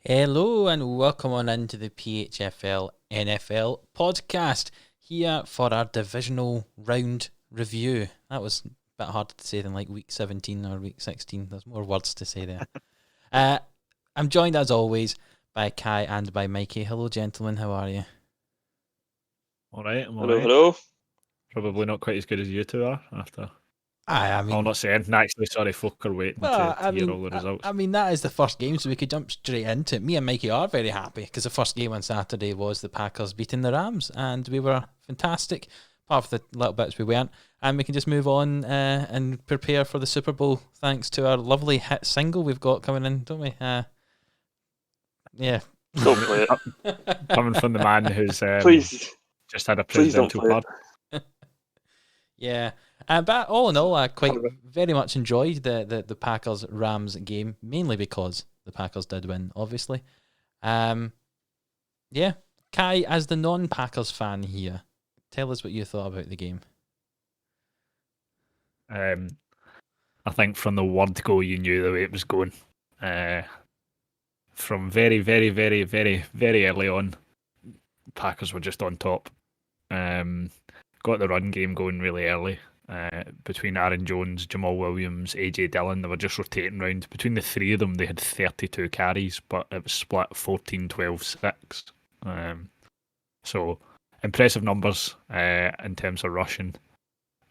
Hello and welcome on into the PHFL NFL podcast here for our divisional round review. That was a bit harder to say than like week 17 or week 16. There's more words to say there. I'm joined as always by Kai and by Mikey. Hello, gentlemen. How are you? All right, I'm all Hello, right. hello. Probably not quite as good as you two are after. I I'm mean, not saying. Actually, sorry, folk are waiting well, to hear all the results. I mean that is the first game, so we could jump straight into it. Me and Mikey are very happy because the first game on Saturday was the Packers beating the Rams, and we were fantastic. Apart from the little bits we weren't, and we can just move on and prepare for the Super Bowl thanks to our lovely hit single we've got coming in, don't we? Yeah. Don't play it. Coming from the man who's Please, just had a please don't presidential play it. pardon. Yeah, but all in all, I quite very much enjoyed the Packers Rams game, mainly because the Packers did win, obviously. Yeah, Kai, as the non-Packers fan here, tell us what you thought about the game. I think from the word go, you knew the way it was going. From very, very, very, very, very early on, Packers were just on top. Got the run game going really early. Between Aaron Jones, Jamal Williams, AJ Dillon, they were just rotating around. Between the three of them, they had 32 carries, but it was split 14-12-6. So impressive numbers in terms of rushing.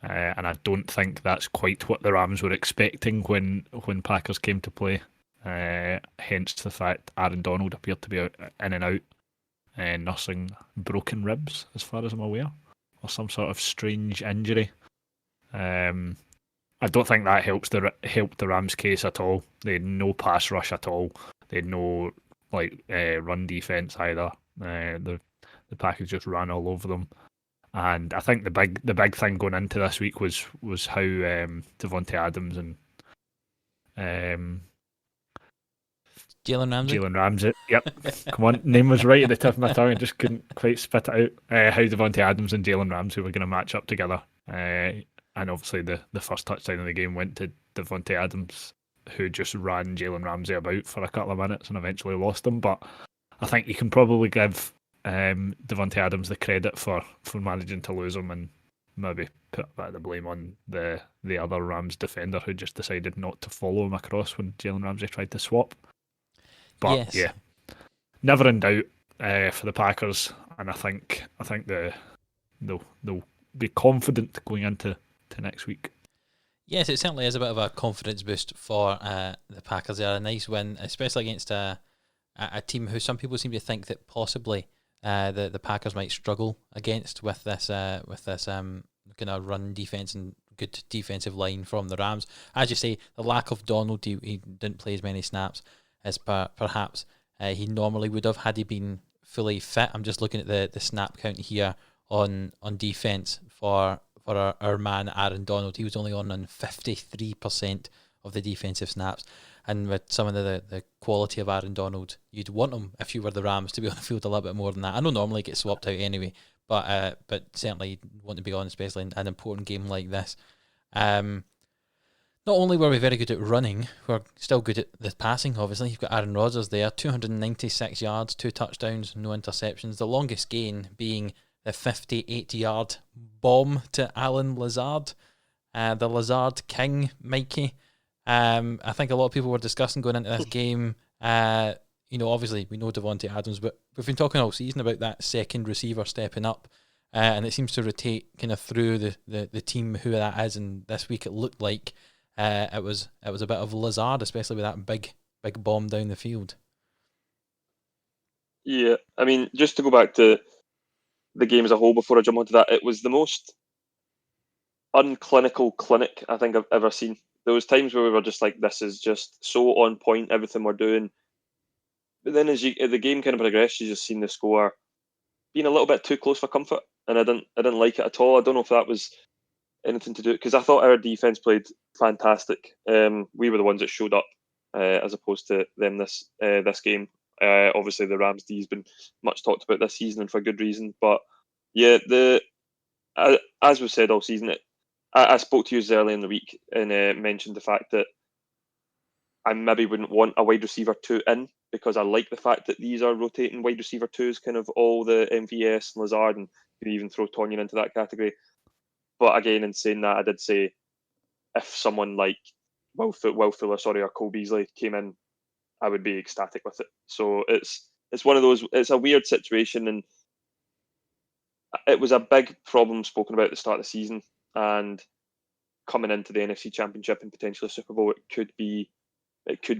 And I don't think that's quite what the Rams were expecting when Packers came to play. Hence the fact Aaron Donald appeared to be out, in and out, nursing broken ribs, as far as I'm aware, or some sort of strange injury. I don't think that helped the Rams' case at all. They had no pass rush at all. They had no run defense either. The Packers just ran all over them. And I think the big thing going into this week was how Davante Adams and Jalen Ramsey. Yep, come on, name was right at the tip of my tongue. I just couldn't quite spit it out. How Davante Adams and Jalen Ramsey were going to match up together. And obviously the first touchdown of the game went to Davante Adams, who just ran Jalen Ramsey about for a couple of minutes and eventually lost him. But I think you can probably give Davante Adams the credit for managing to lose him and maybe put a bit of the blame on the other Rams defender who just decided not to follow him across when Jalen Ramsey tried to swap. But yes. yeah, never in doubt for the Packers, and I think they'll be confident going into next week. Yes, it certainly is a bit of a confidence boost for the Packers. They're a nice win, especially against a team who some people seem to think that possibly the Packers might struggle against with this kind of run defense and good defensive line from the Rams. As you say, the lack of Donald, he didn't play as many snaps as perhaps he normally would have had he been fully fit. I'm just looking at the snap count here on defense for our man Aaron Donald. He was only on 53% of the defensive snaps. And with some of the quality of Aaron Donald, you'd want him, if you were the Rams, to be on the field a little bit more than that. I know normally he gets swapped out anyway, but certainly you'd want to be on, especially in an important game like this. Not only were we very good at running, we're still good at the passing, obviously. You've got Aaron Rodgers there, 296 yards, 2 touchdowns, no interceptions. The longest gain being the 58-yard bomb to Alan Lazard, the Lazard King, Mikey. I think a lot of people were discussing going into this game. Obviously we know Davante Adams, but we've been talking all season about that second receiver stepping up, and it seems to rotate kind of through the team who that is. And this week it looked like it was a bit of Lazard, especially with that big bomb down the field. Yeah, I mean, just to go back to the game as a whole before I jump onto that, it was the most unclinical clinic I think I've ever seen. There was times where we were just like, this is just so on point, everything we're doing. But then as the game kind of progressed, you just seen the score being a little bit too close for comfort, and I didn't like it at all. I don't know if that was anything to do, because I thought our defense played fantastic. We were the ones that showed up as opposed to them this game. Obviously, the Rams D's been much talked about this season, and for good reason. But yeah, as we've said all season, I spoke to you early in the week and mentioned the fact that I maybe wouldn't want a wide receiver 2 in because I like the fact that these are rotating wide receiver twos, kind of all the MVS and Lazard, and you can even throw Tonyan into that category. But again, in saying that, I did say if someone like Will Fuller, or Cole Beasley came in, I would be ecstatic with it. So it's one of those. It's a weird situation, and it was a big problem spoken about at the start of the season. And coming into the NFC Championship and potentially Super Bowl, it could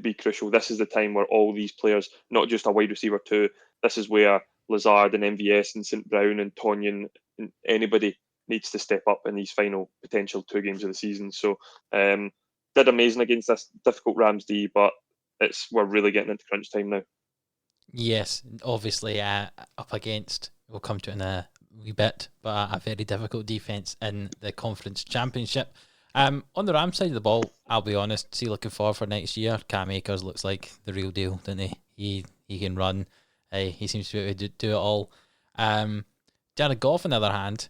be crucial. This is the time where all these players, not just a wide receiver two, this is where Lazard and MVS and St. Brown and Tonyan and anybody needs to step up in these final potential 2 games of the season. So did amazing against this difficult Rams D, but we're really getting into crunch time now. Yes, obviously up against, we'll come to it in a wee bit, but a very difficult defence in the Conference Championship. On the Rams side of the ball, I'll be honest, looking forward for next year. Cam Akers looks like the real deal, doesn't he? He can run. He seems to be able to do it all. Jared Goff, on the other hand,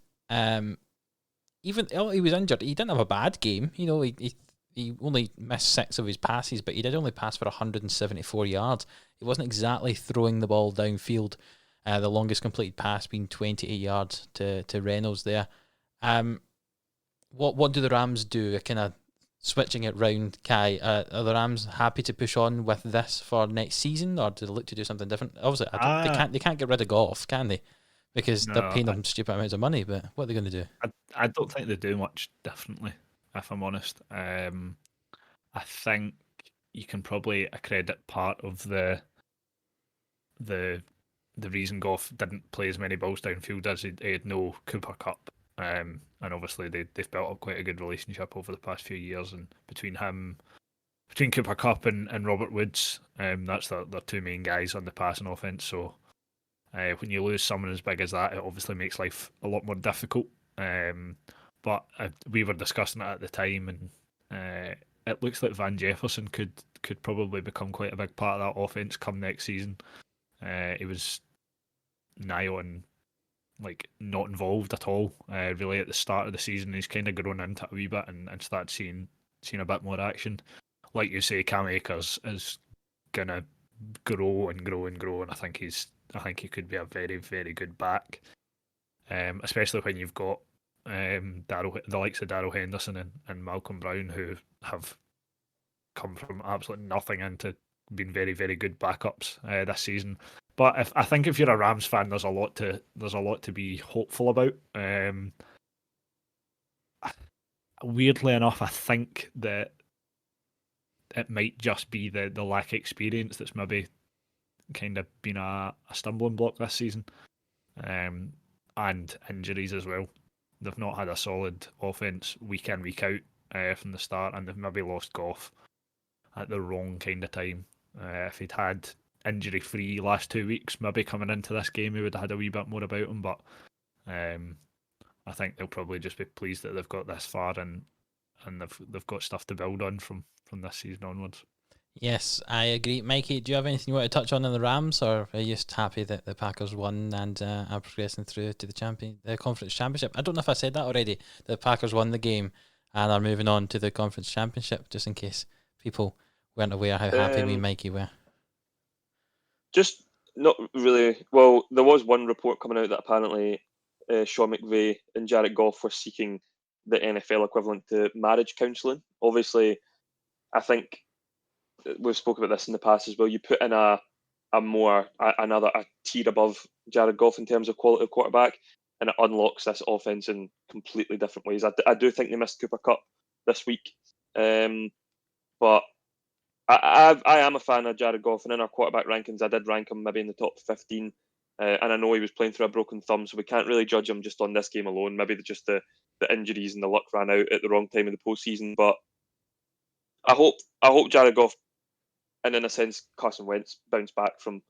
even though he was injured, he didn't have a bad game. He only missed 6 of his passes, but he did only pass for 174 yards. He wasn't exactly throwing the ball downfield. The longest completed pass being 28 yards to Reynolds there. What do the Rams do? Kind of switching it round, Kai. Are the Rams happy to push on with this for next season, or do they look to do something different? Obviously, they can't get rid of Goff, can they? Because they're paying them stupid amounts of money. But what are they going to do? I don't think they do much differently, if I'm honest. I think you can probably accredit part of the reason Goff didn't play as many balls downfield as he had no Cooper Kupp. And obviously they've built up quite a good relationship over the past few years, and between Cooper Kupp and Robert Woods, that's their 2 main guys on the passing offense. So when you lose someone as big as that, it obviously makes life a lot more difficult. But we were discussing it at the time, and it looks like Van Jefferson could probably become quite a big part of that offense come next season. He was nigh on not involved at all really at the start of the season. He's kind of grown into it a wee bit and started seeing a bit more action. Like you say, Cam Akers is gonna grow and grow and grow, and I think he could be a very, very good back, especially when you've got the likes of Darrell Henderson and Malcolm Brown, who have come from absolutely nothing into being very, very good backups this season. But I think if you're a Rams fan, there's a lot to be hopeful about. Weirdly enough, I think that it might just be the lack of experience that's maybe kind of been a stumbling block this season, and injuries as well. They've not had a solid offense week in, week out from the start, and they've maybe lost Goff at the wrong kind of time. If he'd had injury-free last 2 weeks, maybe coming into this game, he would have had a wee bit more about him. But I think they'll probably just be pleased that they've got this far, and they've got stuff to build on from this season onwards. Yes, I agree. Mikey, do you have anything you want to touch on in the Rams, or are you just happy that the Packers won and are progressing through to the Conference Championship? I don't know if I said that already. The Packers won the game and are moving on to the Conference Championship, just in case people weren't aware how happy me and Mikey were. Just not really. Well, there was one report coming out that apparently Sean McVay and Jared Goff were seeking the NFL equivalent to marriage counselling. Obviously, I think we've spoken about this in the past as well. You put in a tier above Jared Goff in terms of quality of quarterback, and it unlocks this offense in completely different ways. I do think they missed Cooper Kupp this week, but I am a fan of Jared Goff, and in our quarterback rankings, I did rank him maybe in the top 15. And I know he was playing through a broken thumb, so we can't really judge him just on this game alone. Maybe just the injuries and the luck ran out at the wrong time in the postseason. But I hope Jared Goff, and in a sense, Carson Wentz bounce back from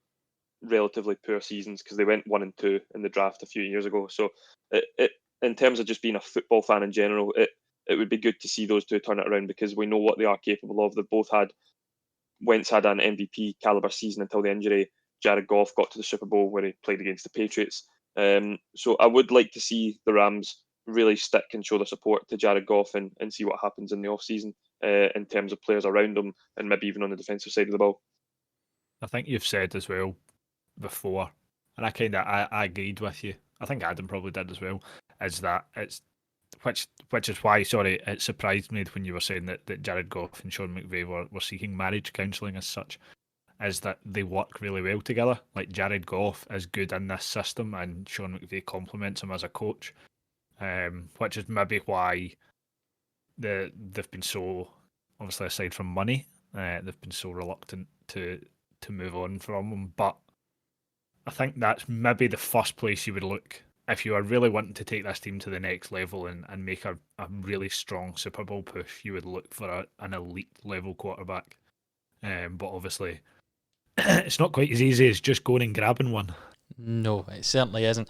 relatively poor seasons, because they went 1-2 in the draft a few years ago. So it in terms of just being a football fan in general, it would be good to see those two turn it around, because we know what they are capable of. They've both had. Wentz had an MVP caliber season until the injury. Jared Goff got to the Super Bowl where he played against the Patriots. So I would like to see the Rams really stick and show their support to Jared Goff and see what happens in the offseason in terms of players around him, and maybe even on the defensive side of the ball. I think you've said as well before, and I agreed with you. I think Adam probably did as well. Is that it's which is why, sorry, it surprised me when you were saying that Jared Goff and Sean McVay were seeking marriage counselling as such. Is that they work really well together. Like Jared Goff is good in this system, and Sean McVay complements him as a coach, which is maybe why they've been so, obviously aside from money, they've been so reluctant to move on from him. But I think that's maybe the first place you would look if you are really wanting to take this team to the next level and make a really strong Super Bowl push. You would look for an elite level quarterback. But obviously, it's not quite as easy as just going and grabbing one. No, it certainly isn't.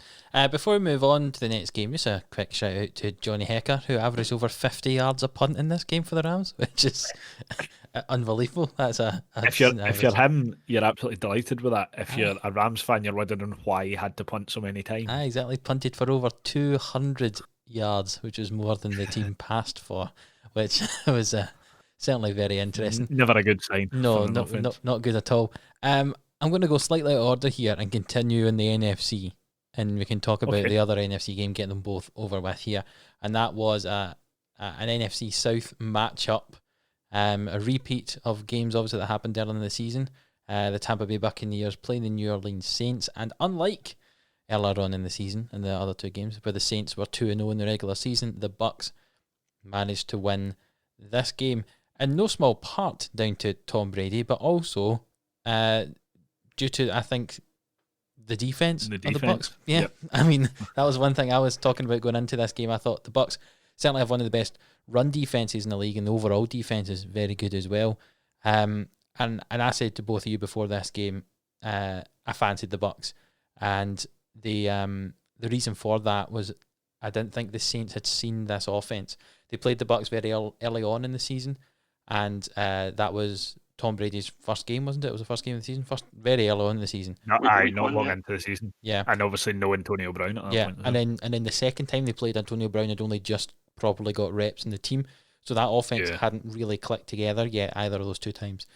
Before we move on to the next game, just a quick shout out to Johnny Hecker, who averaged over 50 yards a punt in this game for the Rams, which is unbelievable. That's if you're him, you're absolutely delighted with that. If you're a Rams fan, you're wondering why he had to punt so many times. Exactly. Punted for over 200 yards, which is more than the team passed for, which was certainly very interesting. Never a good sign. No, not good at all. I'm going to go slightly out of order here and continue in the NFC, and we can talk about the other NFC game, get them both over with here. And that was an NFC South matchup, a repeat of games obviously that happened earlier in the season. The Tampa Bay Buccaneers playing the New Orleans Saints, and unlike earlier on in the season in the other two games where the Saints were 2-0 in the regular season, the Bucs managed to win this game in no small part down to Tom Brady, but also due to, I think, the defense of the Bucs. Yeah, yep. I mean, that was one thing I was talking about going into this game. I thought the Bucs certainly have one of the best run defenses in the league, and the overall defense is very good as well. And I said to both of you before this game, I fancied the Bucs, and the reason for that was I didn't think the Saints had seen this offense. They played the Bucs very early on in the season, and that was Tom Brady's first game, wasn't it? It was the first game of the season, very early on in the season. Not long into the season. Yeah, and obviously no Antonio Brown at that point. And then the second time they played, Antonio Brown had only just properly got reps in the team, so that offense hadn't really clicked together yet either of those two times.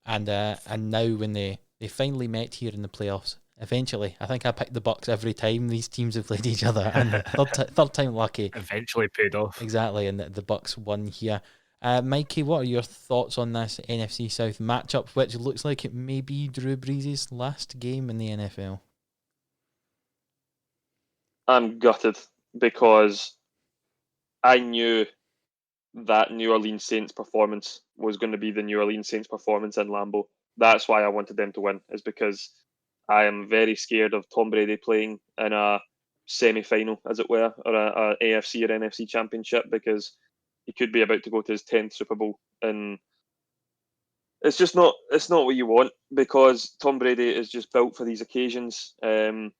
And now when they finally met here in the playoffs, eventually, I think I picked the Bucs every time these teams have played each other, and third time lucky. Eventually paid off. Exactly, and the Bucs won here. Mikey, what are your thoughts on this NFC South matchup, which looks like it may be Drew Brees' last game in the NFL? I'm gutted because I knew that New Orleans Saints performance was going to be the New Orleans Saints performance in Lambeau. That's why I wanted them to win, is because I am very scared of Tom Brady playing in a semi-final, as it were, or a AFC or NFC championship, because he could be about to go to his 10th Super Bowl, and it's not what you want, because Tom Brady is just built for these occasions. Drew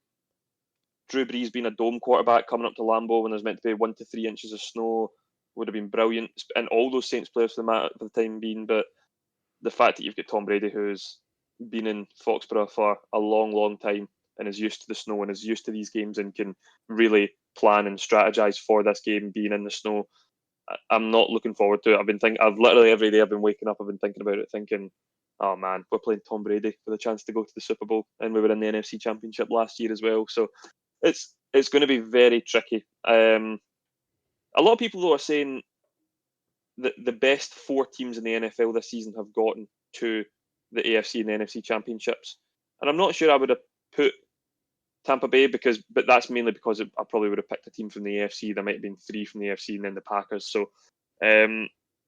Brees being a dome quarterback coming up to Lambeau when there's meant to be 1 to 3 inches of snow would have been brilliant, and all those Saints players for the time being. But the fact that you've got Tom Brady, who's been in Foxborough for a long time and is used to the snow and is used to these games and can really plan and strategize for this game being in the snow, I'm not looking forward to it. I've literally every day I've been waking up, I've been thinking about it, thinking, oh man, we're playing Tom Brady for the chance to go to the Super Bowl, and we were in the NFC Championship last year as well. So it's going to be very tricky. A lot of people though are saying that the best 4 teams in the NFL this season have gotten to the AFC and the NFC Championships, and I'm not sure I would have put Tampa Bay, but that's mainly because I probably would have picked a team from the AFC. There might have been 3 from the AFC and then the Packers. So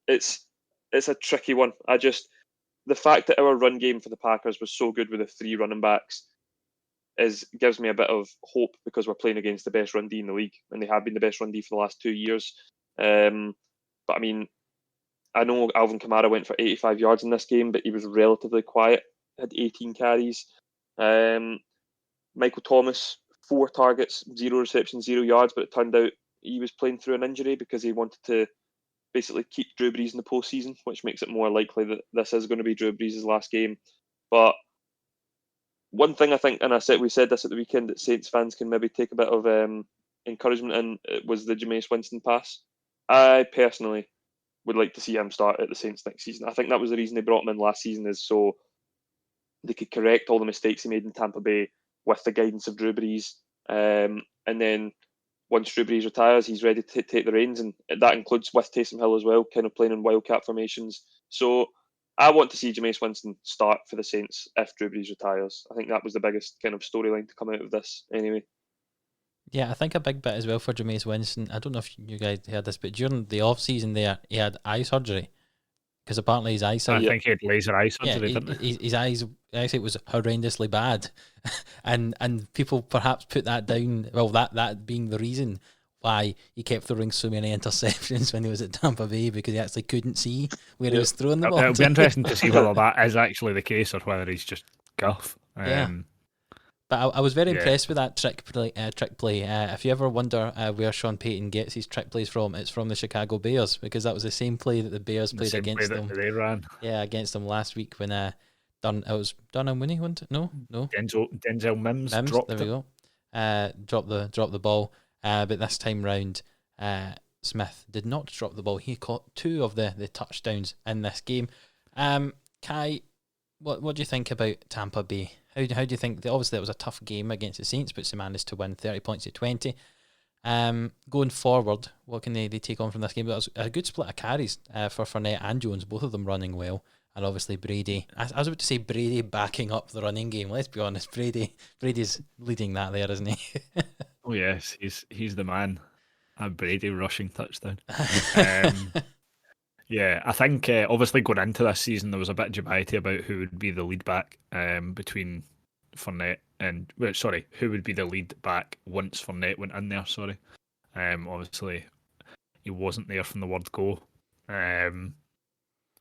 it's a tricky one. The fact that our run game for the Packers was so good with the 3 running backs gives me a bit of hope, because we're playing against the best run D in the league, and they have been the best run D for the last 2 years. But I mean, I know Alvin Kamara went for 85 yards in this game, but he was relatively quiet, had 18 carries. Michael Thomas, 4 targets, 0 receptions, 0 yards, but it turned out he was playing through an injury because he wanted to basically keep Drew Brees in the postseason, which makes it more likely that this is going to be Drew Brees' last game. But one thing I think, and we said this at the weekend, that Saints fans can maybe take a bit of encouragement in, was the Jameis Winston pass. I personally would like to see him start at the Saints next season. I think that was the reason they brought him in last season, is so they could correct all the mistakes he made in Tampa Bay with the guidance of Drew Brees. And then once Drew Brees retires, he's ready to take the reins, and that includes with Taysom Hill as well, kind of playing in wildcat formations. So I want to see Jameis Winston start for the Saints if Drew Brees retires. I think that was the biggest kind of storyline to come out of this anyway. Yeah, I think a big bit as well for Jameis Winston. I don't know if you guys heard this, but during the off season there, he had eye surgery because apparently his eyesight. I think he had laser eye surgery, didn't he? His eyesight was horrendously bad, and people perhaps put that down. Well, that being the reason why he kept throwing so many interceptions when he was at Tampa Bay, because he actually couldn't see where he was throwing the ball. It'll be interesting to see whether that is actually the case or whether he's just guff. But I was very impressed with that trick play. If you ever wonder where Sean Payton gets his trick plays from, it's from the Chicago Bears, because that was the same play that the Bears played against them. They ran. Yeah, against them last week when it was Dunham Winnie, wasn't it? No. Denzel Mims dropped there we go. Dropped the ball. But this time round, Smith did not drop the ball. He caught 2 of the touchdowns in this game. Kai, what do you think about Tampa Bay? How do you think? Obviously, it was a tough game against the Saints, but they managed to win 30 points to 20. Going forward, what can they take on from this game? That was a good split of carries for Fournette and Jones, both of them running well. And obviously Brady. I was about to say Brady backing up the running game. Let's be honest, Brady's leading that there, isn't he? Oh yes, he's the man. A Brady rushing touchdown. Yeah, I think obviously going into this season there was a bit of dubiety about who would be the lead back between Fournette and who would be the lead back once Fournette went in there. Obviously he wasn't there from the word go, and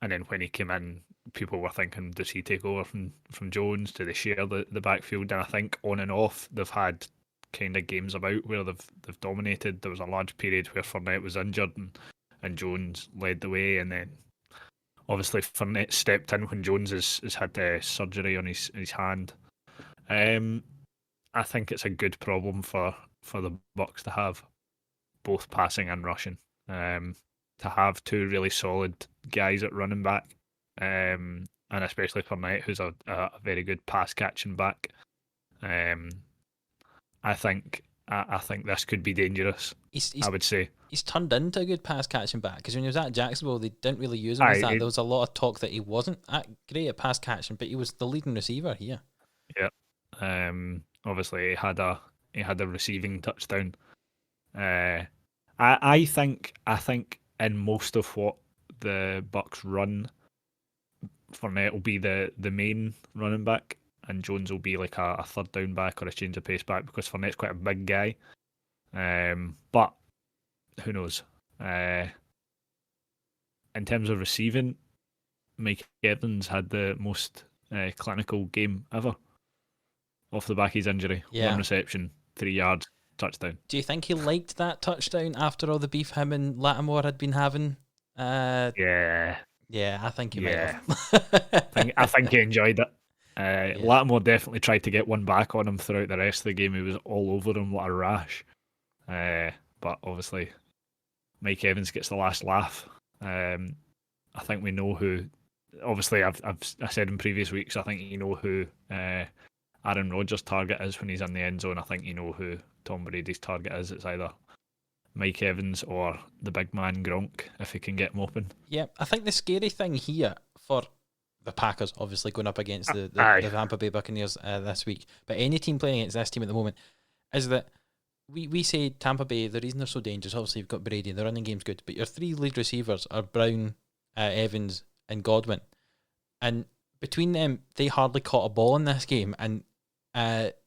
then when he came in, people were thinking, does he take over from Jones? Do they share the backfield? And I think on and off they've had kind of games about where they've dominated. There was a large period where Fournette was injured and Jones led the way, and then obviously Fournette stepped in when Jones has had surgery on his hand. I think it's a good problem for the Bucs to have both passing and rushing. To have 2 really solid guys at running back, and especially Fournette, who's a very good pass catching back. I think this could be dangerous. I would say he's turned into a good pass catching back, because when he was at Jacksonville, they didn't really use him as that. There was a lot of talk that he wasn't great at pass catching, but he was the leading receiver here. Yeah. Obviously, he had a receiving touchdown. I think in most of what the Bucs run, Fournette will be the main running back, and Jones will be like a third down back or a change of pace back, because Fournette's quite a big guy. But who knows? In terms of receiving, Mike Evans had the most clinical game ever off the back of his injury. Yeah. 1 reception, 3 yards, touchdown. Do you think he liked that touchdown after all the beef him and Lattimore had been having? Yeah, I think he might have. I think he enjoyed it. Lattimore definitely tried to get one back on him throughout the rest of the game. He was all over him, what a rash. But obviously, Mike Evans gets the last laugh. I think we know who. Obviously, I said in previous weeks, I think you know who Aaron Rodgers' target is when he's in the end zone. I think you know who Tom Brady's target is. It's either Mike Evans or the big man Gronk, if he can get him open. Yeah, I think the scary thing here for the Packers, obviously going up against the Tampa Bay Buccaneers this week, but any team playing against this team at the moment, is that we say Tampa Bay, the reason they're so dangerous, obviously you've got Brady, the running game's good, but your 3 lead receivers are Brown, Evans and Godwin, and between them they hardly caught a ball in this game, and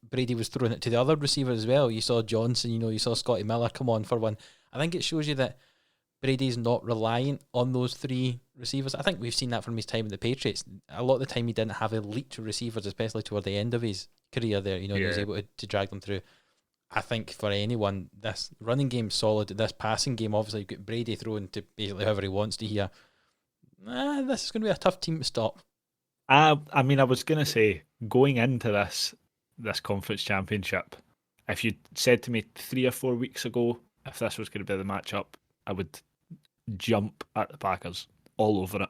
Brady was throwing it to the other receiver as well. You saw Johnson, you saw Scotty Miller come on for one. I think it shows you that Brady's not reliant on those 3 receivers. I think we've seen that from his time with the Patriots. A lot of the time he didn't have elite receivers, especially toward the end of his career there. He was able to drag them through. I think for anyone, this running game's solid. This passing game, obviously, you've got Brady throwing to basically whoever he wants to here. This is going to be a tough team to stop. I mean, I was going to say, going into this conference championship, if you said to me 3 or 4 weeks ago if this was going to be the matchup, I would jump at the Packers all over it,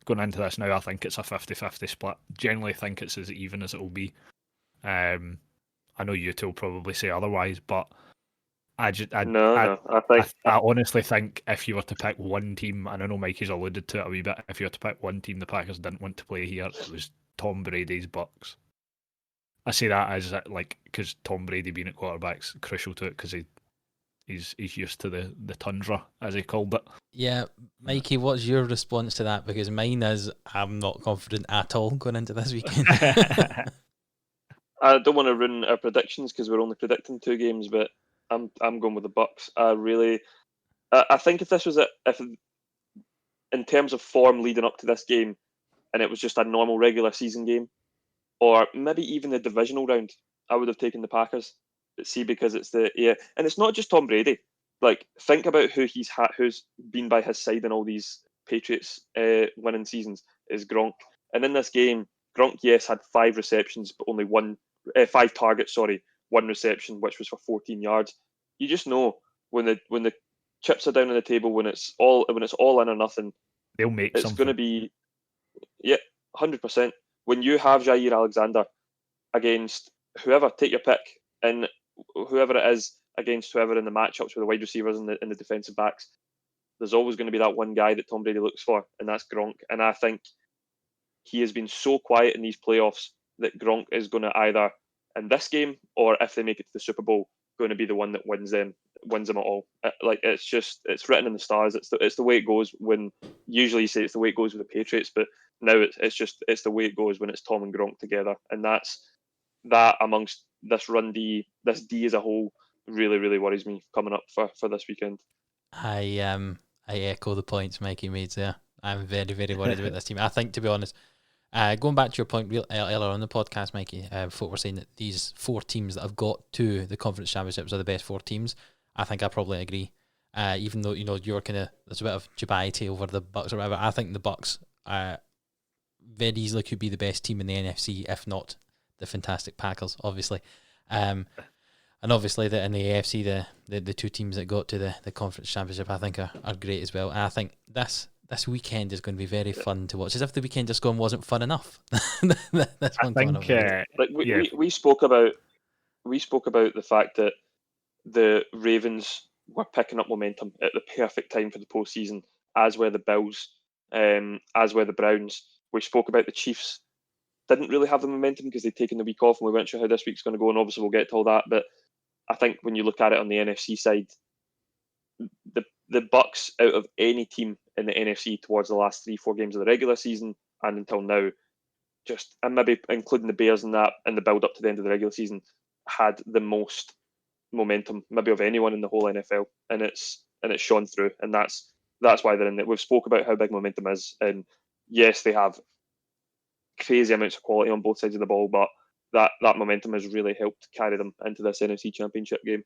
going into this now, I think it's a 50-50 split. Generally think it's as even as it will be. I know you two will probably say otherwise, but I honestly think if you were to pick one team, and I know Mikey's alluded to it a wee bit, if you were to pick one team the Packers didn't want to play here, it was Tom Brady's Bucks. I say that as because Tom Brady being at quarterback's crucial to it because he's used to the tundra, as he called it. Yeah, Mikey, what's your response to that? Because mine is I'm not confident at all going into this weekend. I don't want to ruin our predictions because we're only predicting 2 games, but I'm going with the Bucks. I think if this was if in terms of form leading up to this game, and it was just a normal regular season game, or maybe even the divisional round, I would have taken the Packers. But see, because it's and it's not just Tom Brady. Like, think about who who's been by his side in all these Patriots winning seasons is Gronk. And in this game, Gronk, yes, had 5 receptions, but only 5 targets, 1 reception, which was for 14 yards. You just know when the chips are down on the table, when it's all in or nothing, they'll make it's something. going to be 100%. When you have Jair Alexander against whoever, take your pick, and whoever it is against whoever in the matchups with the wide receivers and the defensive backs, there's always going to be that one guy that Tom Brady looks for, and that's Gronk. And I think he has been so quiet in these playoffs that Gronk is going to either in this game or if they make it to the Super Bowl, going to be the one that wins them at all. It's written in the stars. It's the way it goes. When usually you say it's the way it goes with the Patriots, but now it's the way it goes when it's Tom and Gronk together, and that amongst this run D, this D as a whole, really, really worries me coming up for this weekend. I echo the points Mikey made there. I'm very, very worried about this team. I think, to be honest, going back to your point earlier on the podcast, Mikey, folk were saying that these 4 teams that have got to the conference championships are the best 4 teams. I think I probably agree. Even though you're there's a bit of dubiety over the Bucks or whatever. I think the Bucks very easily could be the best team in the NFC, if not the fantastic Packers, obviously. And obviously in the AFC, the 2 teams that got to the conference championship, I think are great as well. And I think this weekend is going to be very fun to watch. As if the weekend just gone wasn't fun enough. We spoke about the fact that the Ravens were picking up momentum at the perfect time for the postseason, as were the Bills, as were the Browns. We spoke about the Chiefs didn't really have the momentum because they'd taken the week off, and we weren't sure how this week's going to go, and obviously we'll get to all that. But I think when you look at it on the NFC side, the Bucks, out of any team in the NFC towards the last 3-4 games of the regular season and until now, and maybe including the Bears in that and the build up to the end of the regular season, had the most momentum maybe of anyone in the whole NFL, and it's shone through, and that's why they're in it. We've spoke about how big momentum is, and yes, they have crazy amounts of quality on both sides of the ball, but that momentum has really helped carry them into this NFC Championship game.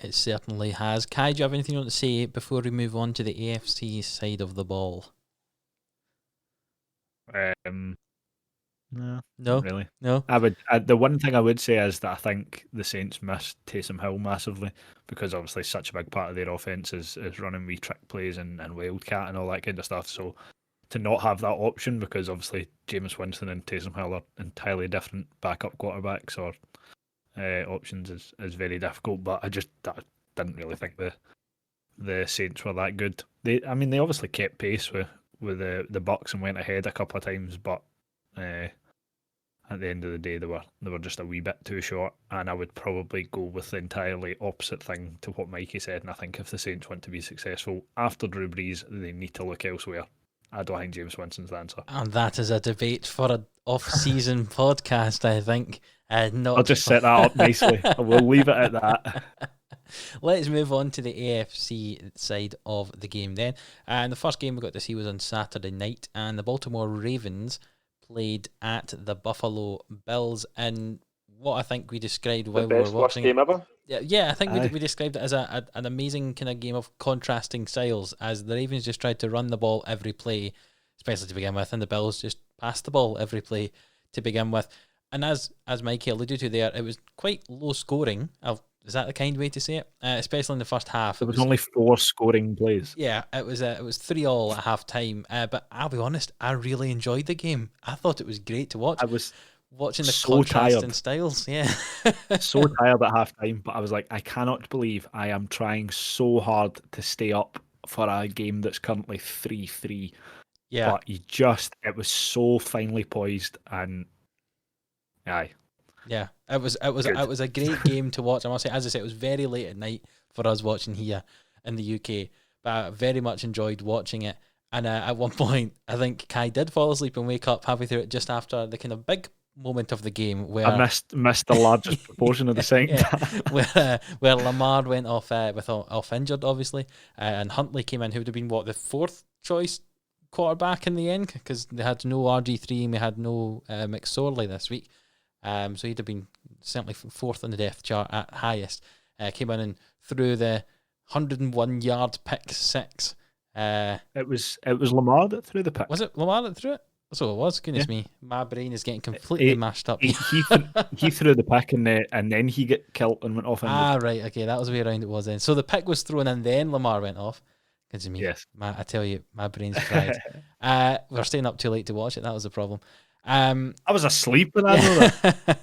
It certainly has. Kai, do you have anything you want to say before we move on to the AFC side of the ball? No, not really. No. The one thing I would say is that I think the Saints missed Taysom Hill massively because obviously such a big part of their offense is running wee trick plays and wildcat and all that kind of stuff. So to not have that option, because obviously Jameis Winston and Taysom Hill are entirely different backup quarterbacks or options is very difficult. But I didn't really think the Saints were that good. They obviously kept pace with the Bucks and went ahead a couple of times, but at the end of the day they were just a wee bit too short. And I would probably go with the entirely opposite thing to what Mikey said. And I think if the Saints want to be successful after Drew Brees, they need to look elsewhere. I don't think Jameis Winston's the answer. And that is a debate for an off-season podcast, I think. I'll just set that up nicely. We'll leave it at that. Let's move on to the AFC side of the game then. And the first game we got to see was on Saturday night, and the Baltimore Ravens played at the Buffalo Bills in what I think we described while we were watching. The best worst game ever? Yeah, I think we described it as an amazing kind of game of contrasting styles, as the Ravens just tried to run the ball every play, especially to begin with, and the Bills just passed the ball every play to begin with. And as Mikey alluded to there, it was quite low scoring. I'll Is that the kind way to say it? Especially in the first half. There was only 4 scoring plays. Yeah, it was 3-3 at half time. But I'll be honest, I really enjoyed the game. I thought it was great to watch. I was watching the so contrast in tired. styles. Yeah, So tired at half time, but I was like, I cannot believe I am trying so hard to stay up for a game that's currently 3-3. yeah. But it was so finely poised, and aye, Yeah, it was good. a great game to watch. I must say, as I said, it was very late at night for us watching here in the UK, but I very much enjoyed watching it. And at one point, I think Kai did fall asleep and wake up halfway through it just after the kind of big moment of the game where I missed the largest proportion of the second yeah, half. where Lamar went off off injured, obviously, and Huntley came in, who would have been the 4th choice quarterback in the end, because they had no RG3 and we had no McSorley this week. So he'd have been certainly 4th on the depth chart at highest. Came in and threw the 101-yard pick 6. It was Lamar that threw the pick. Was it Lamar that threw it? That's what it was. Goodness Yeah. me, my brain is getting completely mashed up. He threw the pick and then he got killed and went off. Right, okay, that was the way around it was then. So the pick was thrown and then Lamar went off. Goodness me, yes. I tell you, my brain's fried. We're staying up too late to watch it. That was the problem. I was asleep when I know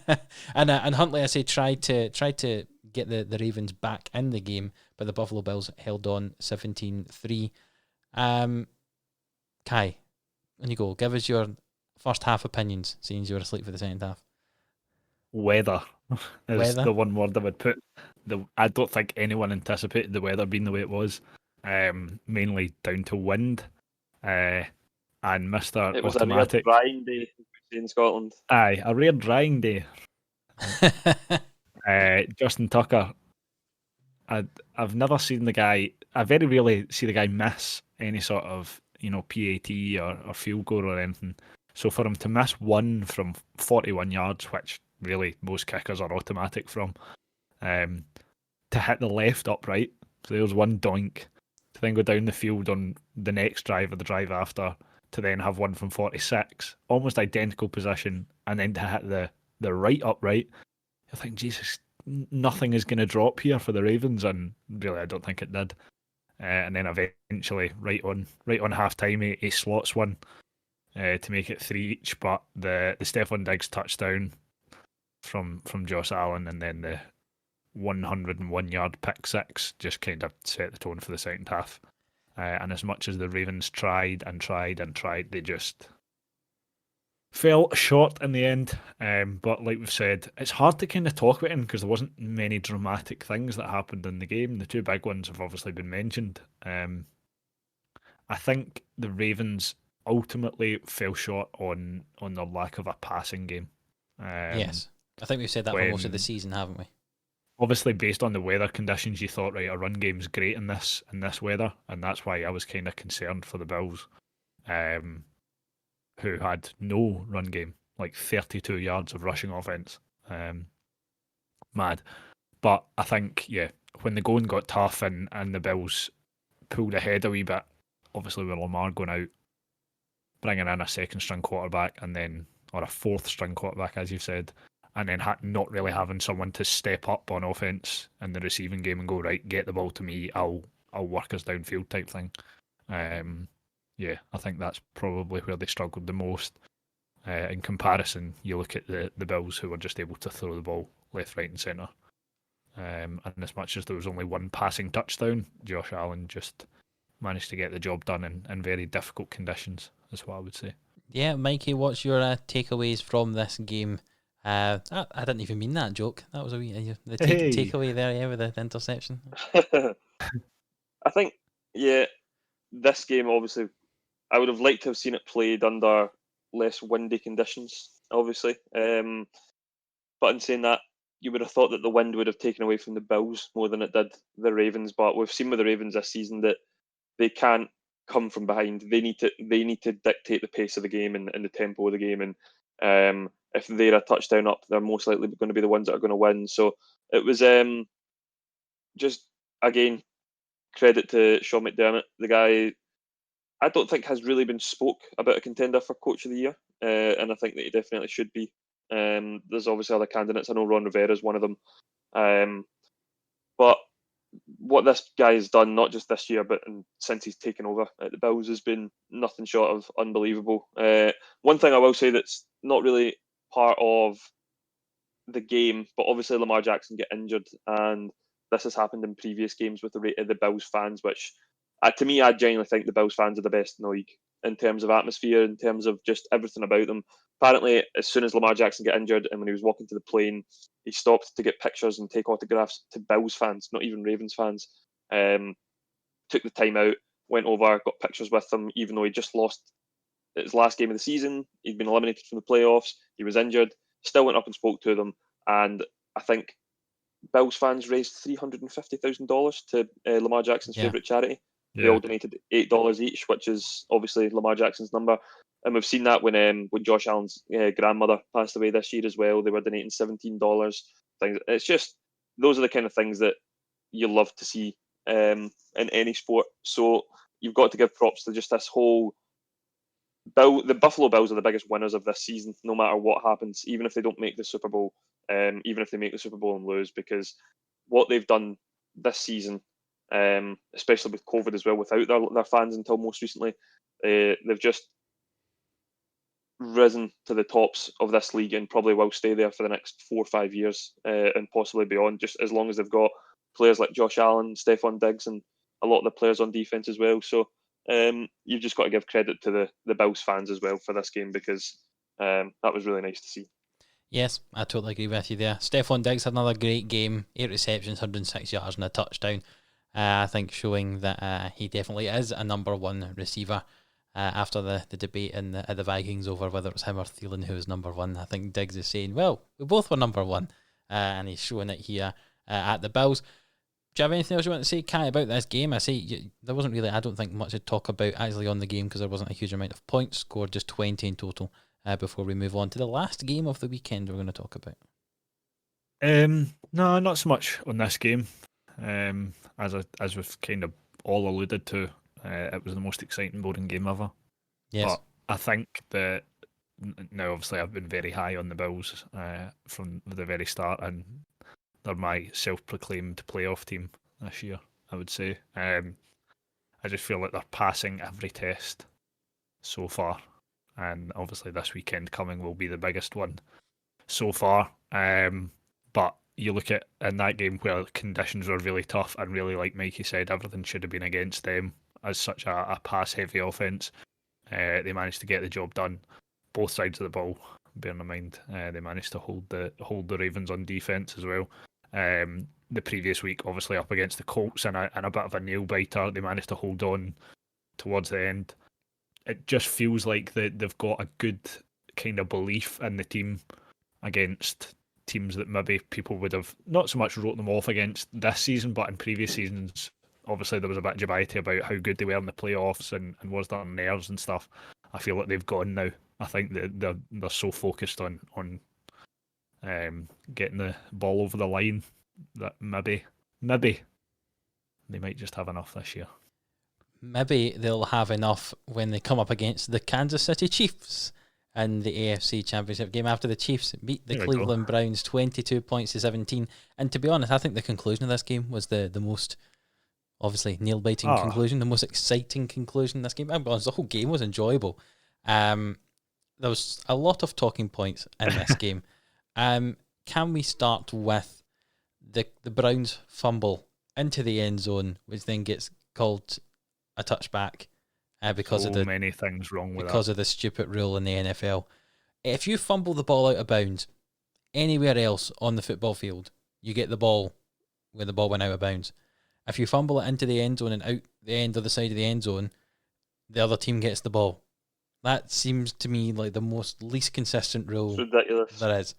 that. and Huntley, I say, tried to get the Ravens back in the game, but the Buffalo Bills held on 17-3. Kai, when you go, give us your first half opinions, seeing you were asleep for the second half. Weather is Weather? the one word I would put. I don't think anyone anticipated the weather being the way it was. Mainly down to wind. And Mr. It was Automatic. a rare drying day in Scotland. Aye, a rare drying day. Justin Tucker. I've never seen the guy. I very rarely see the guy miss any sort of PAT or field goal or anything. So for him to miss one from 41 yards, which really most kickers are automatic from, to hit the left upright. So there was one doink. To then go down the field on the next drive or the drive after, to then have one from 46, almost identical position, and then to hit the right upright. I think, Jesus, nothing is going to drop here for the Ravens, and really I don't think it did. And then eventually, right on half time, he slots one to make it 3 each. But the Stephon Diggs touchdown from Josh Allen, and then the 101-yard pick 6 just kind of set the tone for the second half. And as much as the Ravens tried and tried and tried, they just fell short in the end. But like we've said, it's hard to kind of talk about him because there wasn't many dramatic things that happened in the game. The 2 big ones have obviously been mentioned. I think the Ravens ultimately fell short on their lack of a passing game. Yes, I think we've said that for most of the season, haven't we? Obviously, based on the weather conditions, you thought, right, a run game's great in this weather, and that's why I was kind of concerned for the Bills, who had no run game, like 32 yards of rushing offense. Mad. But I think, yeah, when the going got tough and the Bills pulled ahead a wee bit, obviously with Lamar going out, bringing in a second-string quarterback or a fourth-string quarterback, as you've said, and then not really having someone to step up on offense in the receiving game and go, right, get the ball to me, I'll work us downfield type thing. Yeah, I think that's probably where they struggled the most. In comparison, you look at the Bills, who were just able to throw the ball left, right and centre. And as much as there was only one passing touchdown, Josh Allen just managed to get the job done in very difficult conditions, is what I would say. Yeah, Mikey, what's your takeaways from this game? I didn't even mean that joke. That was takeaway there, yeah, with the interception. I think, yeah, this game, obviously, I would have liked to have seen it played under less windy conditions, obviously. But in saying that, you would have thought that the wind would have taken away from the Bills more than it did the Ravens. But we've seen with the Ravens this season that they can't come from behind. They need to dictate the pace of the game and the tempo of the game. And if they're a touchdown up, they're most likely going to be the ones that are going to win. So it was just, again, credit to Sean McDermott. The guy, I don't think has really been spoke about a contender for Coach of the Year, and I think that he definitely should be. There's obviously other candidates. I know Ron Rivera is one of them. But what this guy has done, not just this year, but since he's taken over at the Bills, has been nothing short of unbelievable. One thing I will say that's not really part of the game, but obviously Lamar Jackson get injured, and this has happened in previous games with the Bills fans, which to me, I genuinely think the Bills fans are the best in the league in terms of atmosphere, in terms of just everything about them. Apparently, as soon as Lamar Jackson got injured and when he was walking to the plane, he stopped to get pictures and take autographs to Bills fans, not even Ravens fans. Took the time out, went over, got pictures with them, even though he just lost his last game of the season. He'd been eliminated from the playoffs. He was injured. Still went up and spoke to them, and I think Bills fans raised $350,000 to Lamar Jackson's favourite charity. They all donated $8 each, which is obviously Lamar Jackson's number. And we've seen that when Josh Allen's grandmother passed away this year as well. They were donating $17. Things. It's just those are the kind of things that you love to see in any sport. So you've got to give props to just this whole the Buffalo Bills are the biggest winners of this season, no matter what happens, even if they don't make the Super Bowl, even if they make the Super Bowl and lose, because what they've done this season, especially with COVID as well, without their fans until most recently, they've just risen to the tops of this league and probably will stay there for the next 4 or 5 years and possibly beyond, just as long as they've got players like Josh Allen, Stephon Diggs, and a lot of the players on defense as well. So you've just got to give credit to the Bills fans as well for this game, because that was really nice to see. Yes, I totally agree with you there. Stephon Diggs had another great game, 8 receptions, 106 yards and a touchdown. I think showing that he definitely is a number one receiver after the debate in the Vikings over whether it was him or Thielen who was number one. I think Diggs is saying, well, we both were number one, and he's showing it here at the Bills. Do you have anything else you want to say, Kai, about this game? I say there wasn't really, I don't think, much to talk about actually on the game because there wasn't a huge amount of points scored, just 20 in total, before we move on to the last game of the weekend we're going to talk about. No, not so much on this game. As we've kind of all alluded to, it was the most exciting, boring game ever. Yes. But I think that now, obviously, I've been very high on the Bills from the very start, and they're my self-proclaimed playoff team this year, I would say. I just feel like they're passing every test so far, and obviously this weekend coming will be the biggest one so far. But you look at in that game where conditions were really tough, and really, like Mikey said, everything should have been against them as such a pass-heavy offense. They managed to get the job done, both sides of the ball. Bearing in mind, they managed to hold the Ravens on defense as well. The previous week, obviously up against the Colts and a bit of a nail biter, they managed to hold on towards the end. It just feels like they've got a good kind of belief in the team against teams that maybe people would have not so much wrote them off against this season, but in previous seasons, obviously there was a bit of dubiety about how good they were in the playoffs and was their nerves and stuff. I feel like they've gone now. I think that they're so focused on getting the ball over the line that maybe they might just have enough this year. Maybe they'll have enough when they come up against the Kansas City Chiefs in the AFC Championship game after the Chiefs beat the Cleveland Browns 22 points to 17. And to be honest, I think the conclusion of this game was the most, obviously, nail-biting conclusion, the most exciting conclusion of this game. The whole game was enjoyable. There was a lot of talking points in this game. Can we start with the Browns fumble into the end zone, which then gets called a touchback because of many things wrong with because that. of the stupid rule in the NFL. If you fumble the ball out of bounds anywhere else on the football field, you get the ball where the ball went out of bounds. If you fumble it into the end zone and out the end of the side of the end zone, the other team gets the ball. That seems to me like the most least consistent rule there is.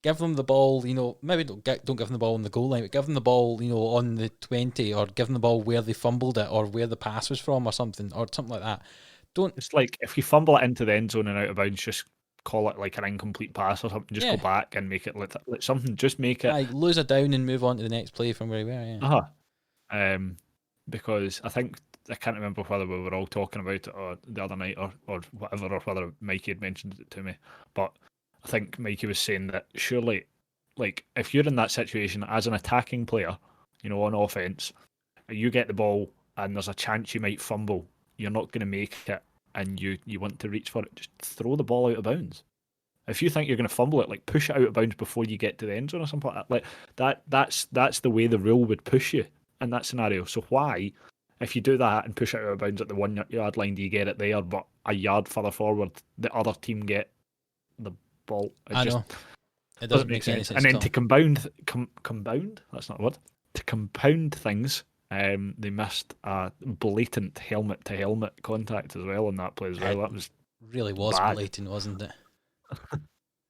Give them the ball, maybe don't give them the ball on the goal line, but give them the ball, on the 20, or give them the ball where they fumbled it, or where the pass was from, or something like that. It's like if you fumble it into the end zone and out of bounds, just call it like an incomplete pass or something. Just go back and make it like something. Just make it. Lose it down and move on to the next play from where we were. Yeah. Because I think I can't remember whether we were all talking about it or the other night or whatever, or whether Mikey had mentioned it to me, but I think Mikey was saying that surely, like, if you're in that situation as an attacking player, on offense, you get the ball and there's a chance you might fumble, you're not going to make it, and you want to reach for it, just throw the ball out of bounds. If you think you're going to fumble it, like push it out of bounds before you get to the end zone or something like that. That's the way the rule would push you in that scenario. So why, if you do that and push it out of bounds at the 1 yard line, do you get it there, but a yard further forward, the other team get the ball? I know. It Doesn't make any sense. sense. And then at to compound, that's not a word. To compound things, they missed a blatant helmet to helmet contact as well on that play as well. That was really was bad. blatant, wasn't it?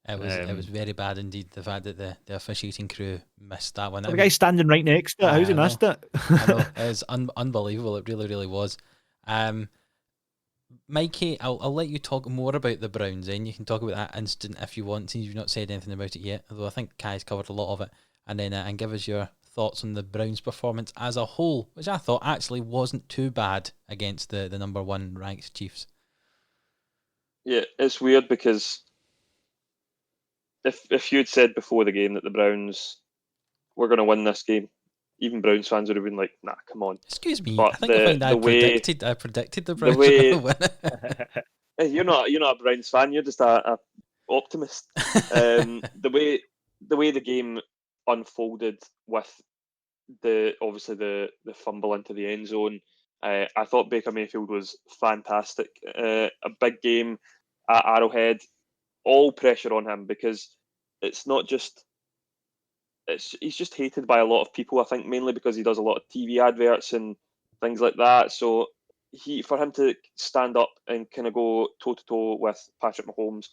It was very bad indeed. The fact that the officiating crew missed that one. The guy standing right next to it. How's he missed it? I know. It was unbelievable. It really, really was. Mikey, I'll let you talk more about the Browns, and you can talk about that incident if you want, since you've not said anything about it yet. Although I think Kai's covered a lot of it, and then and give us your thoughts on the Browns' performance as a whole, which I thought actually wasn't too bad against the number 1 ranked Chiefs. Yeah, it's weird because if you'd said before the game that the Browns were going to win this game, even Browns fans would have been like, "Nah, come on." Excuse me, But I think I predicted the Browns were going to win. You're not a Browns fan. You're just a optimist. The way the game unfolded with obviously the fumble into the end zone, I thought Baker Mayfield was fantastic. A big game at Arrowhead, all pressure on him because it's not just he's just hated by a lot of people. I think mainly because he does a lot of TV adverts and things like that. So for him to stand up and kind of go toe to toe with Patrick Mahomes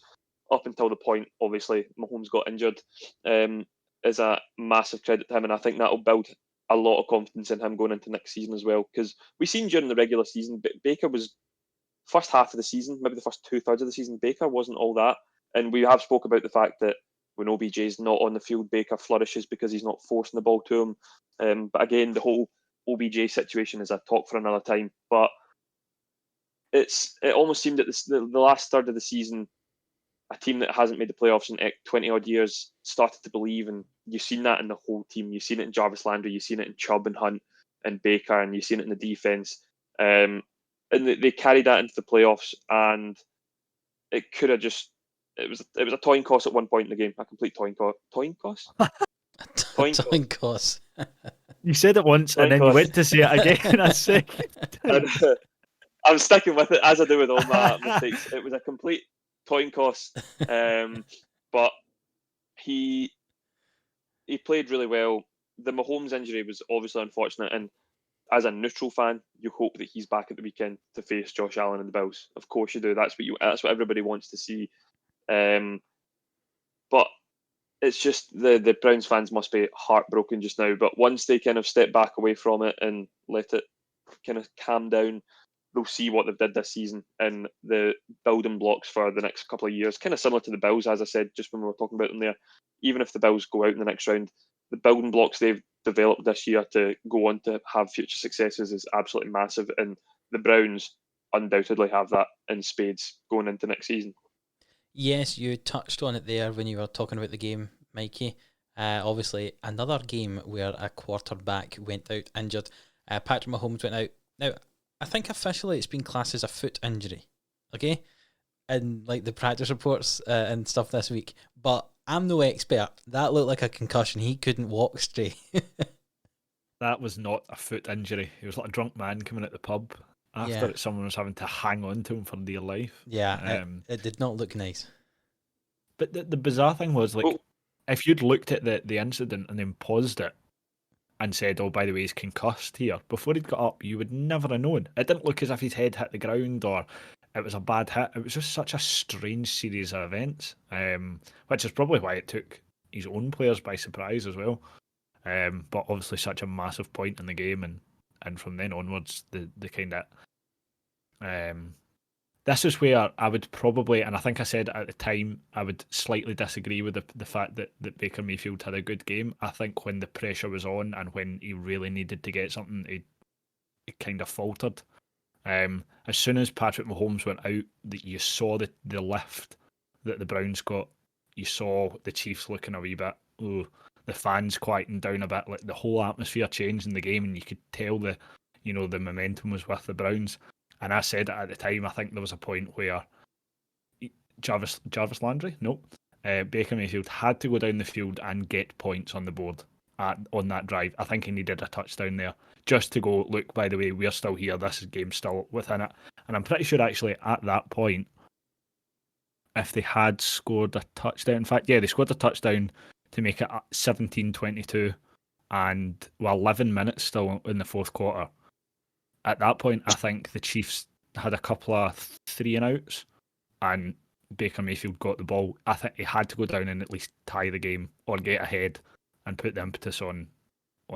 up until the point, obviously Mahomes got injured, is a massive credit to him, and I think that'll build a lot of confidence in him going into next season as well. Because we seen during the regular season, Baker was first half of the season, maybe the first 2/3 of the season, Baker wasn't all that, and we have spoke about the fact that when OBJ's not on the field, Baker flourishes because he's not forcing the ball to him. But again, the whole OBJ situation is a talk for another time. But it almost seemed that the last third of the season, a team that hasn't made the playoffs in 20 odd years started to believe, and you've seen that in the whole team. You've seen it in Jarvis Landry, you've seen it in Chubb and Hunt and Baker, and you've seen it in the defense. And they carried that into the playoffs, and it could have just it was a coin toss at one point in the game, a complete coin toss. Coin toss. You said it once, and then you went to say it again a second. I'm sticking with it as I do with all my mistakes. It was a complete coin toss, but he played really well. The Mahomes injury was obviously unfortunate, and as a neutral fan, you hope that he's back at the weekend to face Josh Allen and the Bills. Of course you do. That's what everybody wants to see. But it's just the Browns fans must be heartbroken just now. But once they kind of step back away from it and let it kind of calm down, they'll see what they've did this season and the building blocks for the next couple of years. Kind of similar to the Bills, as I said just when we were talking about them there. Even if the Bills go out in the next round, the building blocks they've developed this year to go on to have future successes is absolutely massive. And the Browns undoubtedly have that in spades going into next season. Yes, you touched on it there when you were talking about the game, Mikey. Obviously, another game where a quarterback went out injured. Patrick Mahomes went out. Now, I think officially it's been classed as a foot injury, okay? And like the practice reports and stuff this week. But I'm no expert. That looked like a concussion. He couldn't walk straight. That was not a foot injury. He was like a drunk man coming at the pub after someone was having to hang on to him for dear life. Yeah, it did not look nice. But the bizarre thing was, like, if you'd looked at the incident and then paused it and said, "Oh, by the way, he's concussed here," before he'd got up, you would never have known. It didn't look as if his head hit the ground or it was a bad hit. It was just such a strange series of events, which is probably why it took his own players by surprise as well. But obviously such a massive point in the game, and from then onwards, the kind of this is where I would probably, and I think I said at the time, I would slightly disagree with the fact that Baker Mayfield had a good game. I think when the pressure was on and when he really needed to get something, he kind of faltered. As soon as Patrick Mahomes went out, you saw the lift that the Browns got. You saw the Chiefs looking a wee bit, ooh, the fans quieting down a bit, like the whole atmosphere changed in the game, and you could tell the momentum was with the Browns. And I said it at the time. I think there was a point where Jarvis Landry, no, Baker Mayfield had to go down the field and get points on the board on that drive. I think he needed a touchdown there just to go, look, by the way, we're still here. This game's still within it. And I'm pretty sure actually at that point, if they had scored a touchdown, in fact, yeah, they scored a touchdown to make it 17-22, and 11 minutes still in the fourth quarter. At that point, I think the Chiefs had a couple of 3-and-outs, and Baker Mayfield got the ball. I think he had to go down and at least tie the game or get ahead and put the impetus on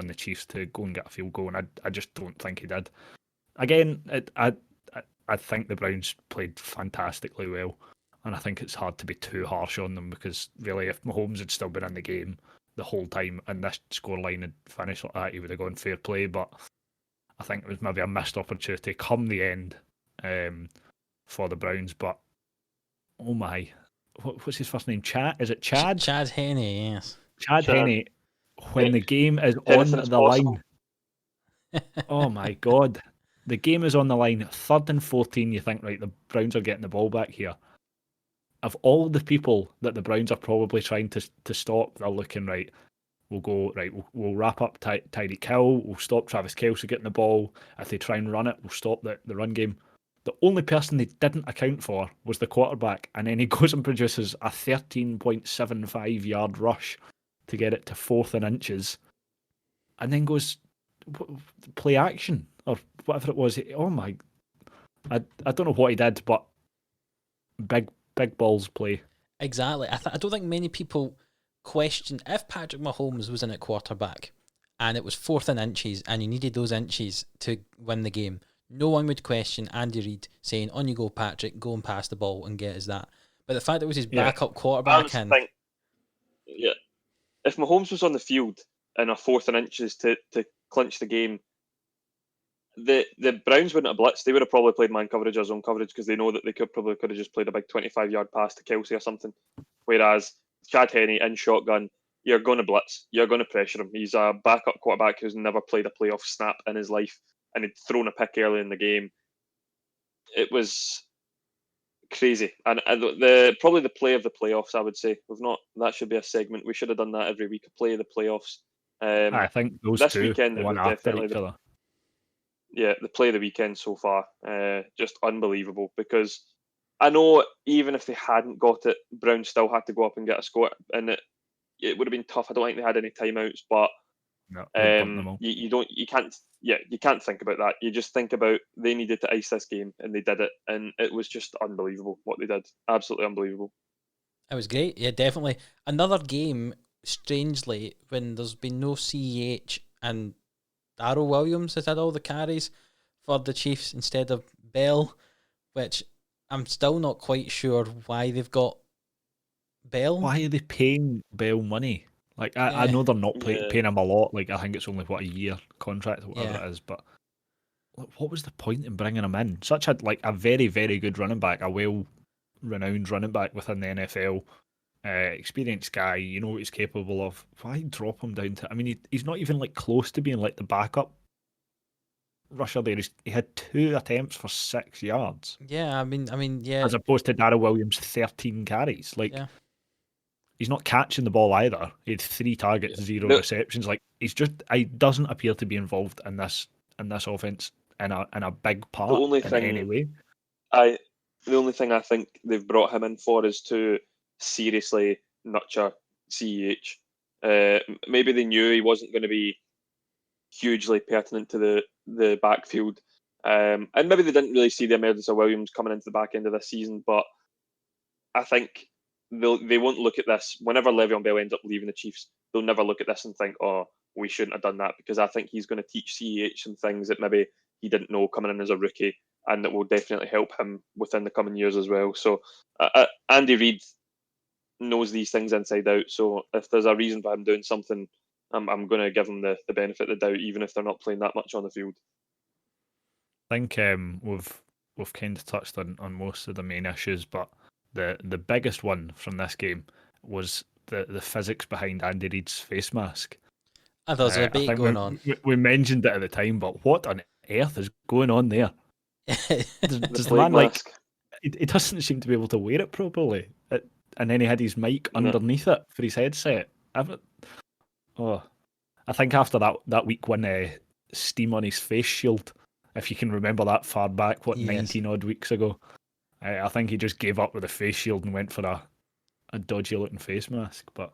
the Chiefs to go and get a field goal, and I just don't think he did. Again, I think the Browns played fantastically well, and I think it's hard to be too harsh on them, because really, if Mahomes had still been in the game the whole time and this scoreline had finished like that, he would have gone fair play. But I think it was maybe a missed opportunity come the end for the Browns. But oh my, what's his first name? Chad? Is it Chad? Chad Henne, yes. Chad Henne. When the game is on the line, oh my God, the game is on the line. 3rd and 14. You think, right, the Browns are getting the ball back here. Of all the people that the Browns are probably trying to stop, they're looking, right, we'll go, right, we'll wrap up Tyreek Hill, we'll stop Travis Kelce getting the ball. If they try and run it, we'll stop the run game. The only person they didn't account for was the quarterback, and then he goes and produces a 13.75 yard rush to get it to 4th and inches, and then goes play action or whatever it was. Oh my, I don't know what he did, but big balls play. Exactly. I don't think many people question if Patrick Mahomes was in at quarterback and it was 4th and inches and you needed those inches to win the game. No one would question Andy Reid saying, "On you go, Patrick, go and pass the ball and get us that." But the fact that it was his backup quarterback, if Mahomes was on the field in a 4th and inches to clinch the game, the Browns wouldn't have blitzed. They would have probably played man coverage or zone coverage, because they know that they could have just played a big 25-yard pass to Kelce or something. Whereas Chad Henne in shotgun, you're going to blitz. You're going to pressure him. He's a backup quarterback who's never played a playoff snap in his life, and he'd thrown a pick early in the game. It was crazy. And probably the play of the playoffs, I would say. That should be a segment. We should have done that every week, a play of the playoffs. I think those this two, weekend, it one was after definitely each other. Yeah, the play of the weekend so far, just unbelievable. Because I know even if they hadn't got it, Brown still had to go up and get a score, and it would have been tough. I don't think they had any timeouts, but No, you can't think about that. You just think about they needed to ice this game, and they did it, and it was just unbelievable what they did. Absolutely unbelievable. It was great. Yeah, definitely. Another game, strangely, when there's been no CEH and Darryl Williams has had all the carries for the Chiefs instead of Bell, which I'm still not quite sure why they've got Bell. Why are they paying Bell money? Like, I know they're not paying him a lot. Like, I think it's only, a year contract or whatever it is. But what was the point in bringing him in? Such a very, very good running back, a well-renowned running back within the NFL. Experienced guy, you know what he's capable of. Why drop him down to? I mean, he's not even close to being the backup rusher there. He had 2 attempts for 6 yards. Yeah, I mean, yeah. As opposed to Darryl Williams' 13 carries. He's not catching the ball either. He had 3 targets, 0 receptions. He doesn't appear to be involved in this offense in a big part in any way. The only thing I think they've brought him in for is to seriously nurture CEH. Maybe they knew he wasn't going to be hugely pertinent to the backfield, and maybe they didn't really see the emergence of Williams coming into the back end of this season. But I think they won't look at this whenever Le'Veon Bell ends up leaving the Chiefs. They'll never look at this and think, "Oh, we shouldn't have done that," because I think he's going to teach CEH some things that maybe he didn't know coming in as a rookie, and that will definitely help him within the coming years as well. So Andy Reid knows these things inside out. So if there's a reason for him doing something, I'm going to give him the benefit of the doubt, even if they're not playing that much on the field. I think we've kind of touched on most of the main issues, but the biggest one from this game was the physics behind Andy Reid's face mask. There's a I debate think going on. we mentioned it at the time, but what on earth is going on there? Does the man mask. he doesn't seem to be able to wear it properly, and then he had his mic underneath it for his headset. I think after that week one steam on his face shield, if you can remember that far back, 19 odd weeks ago, I think he just gave up with the face shield and went for a dodgy looking face mask. But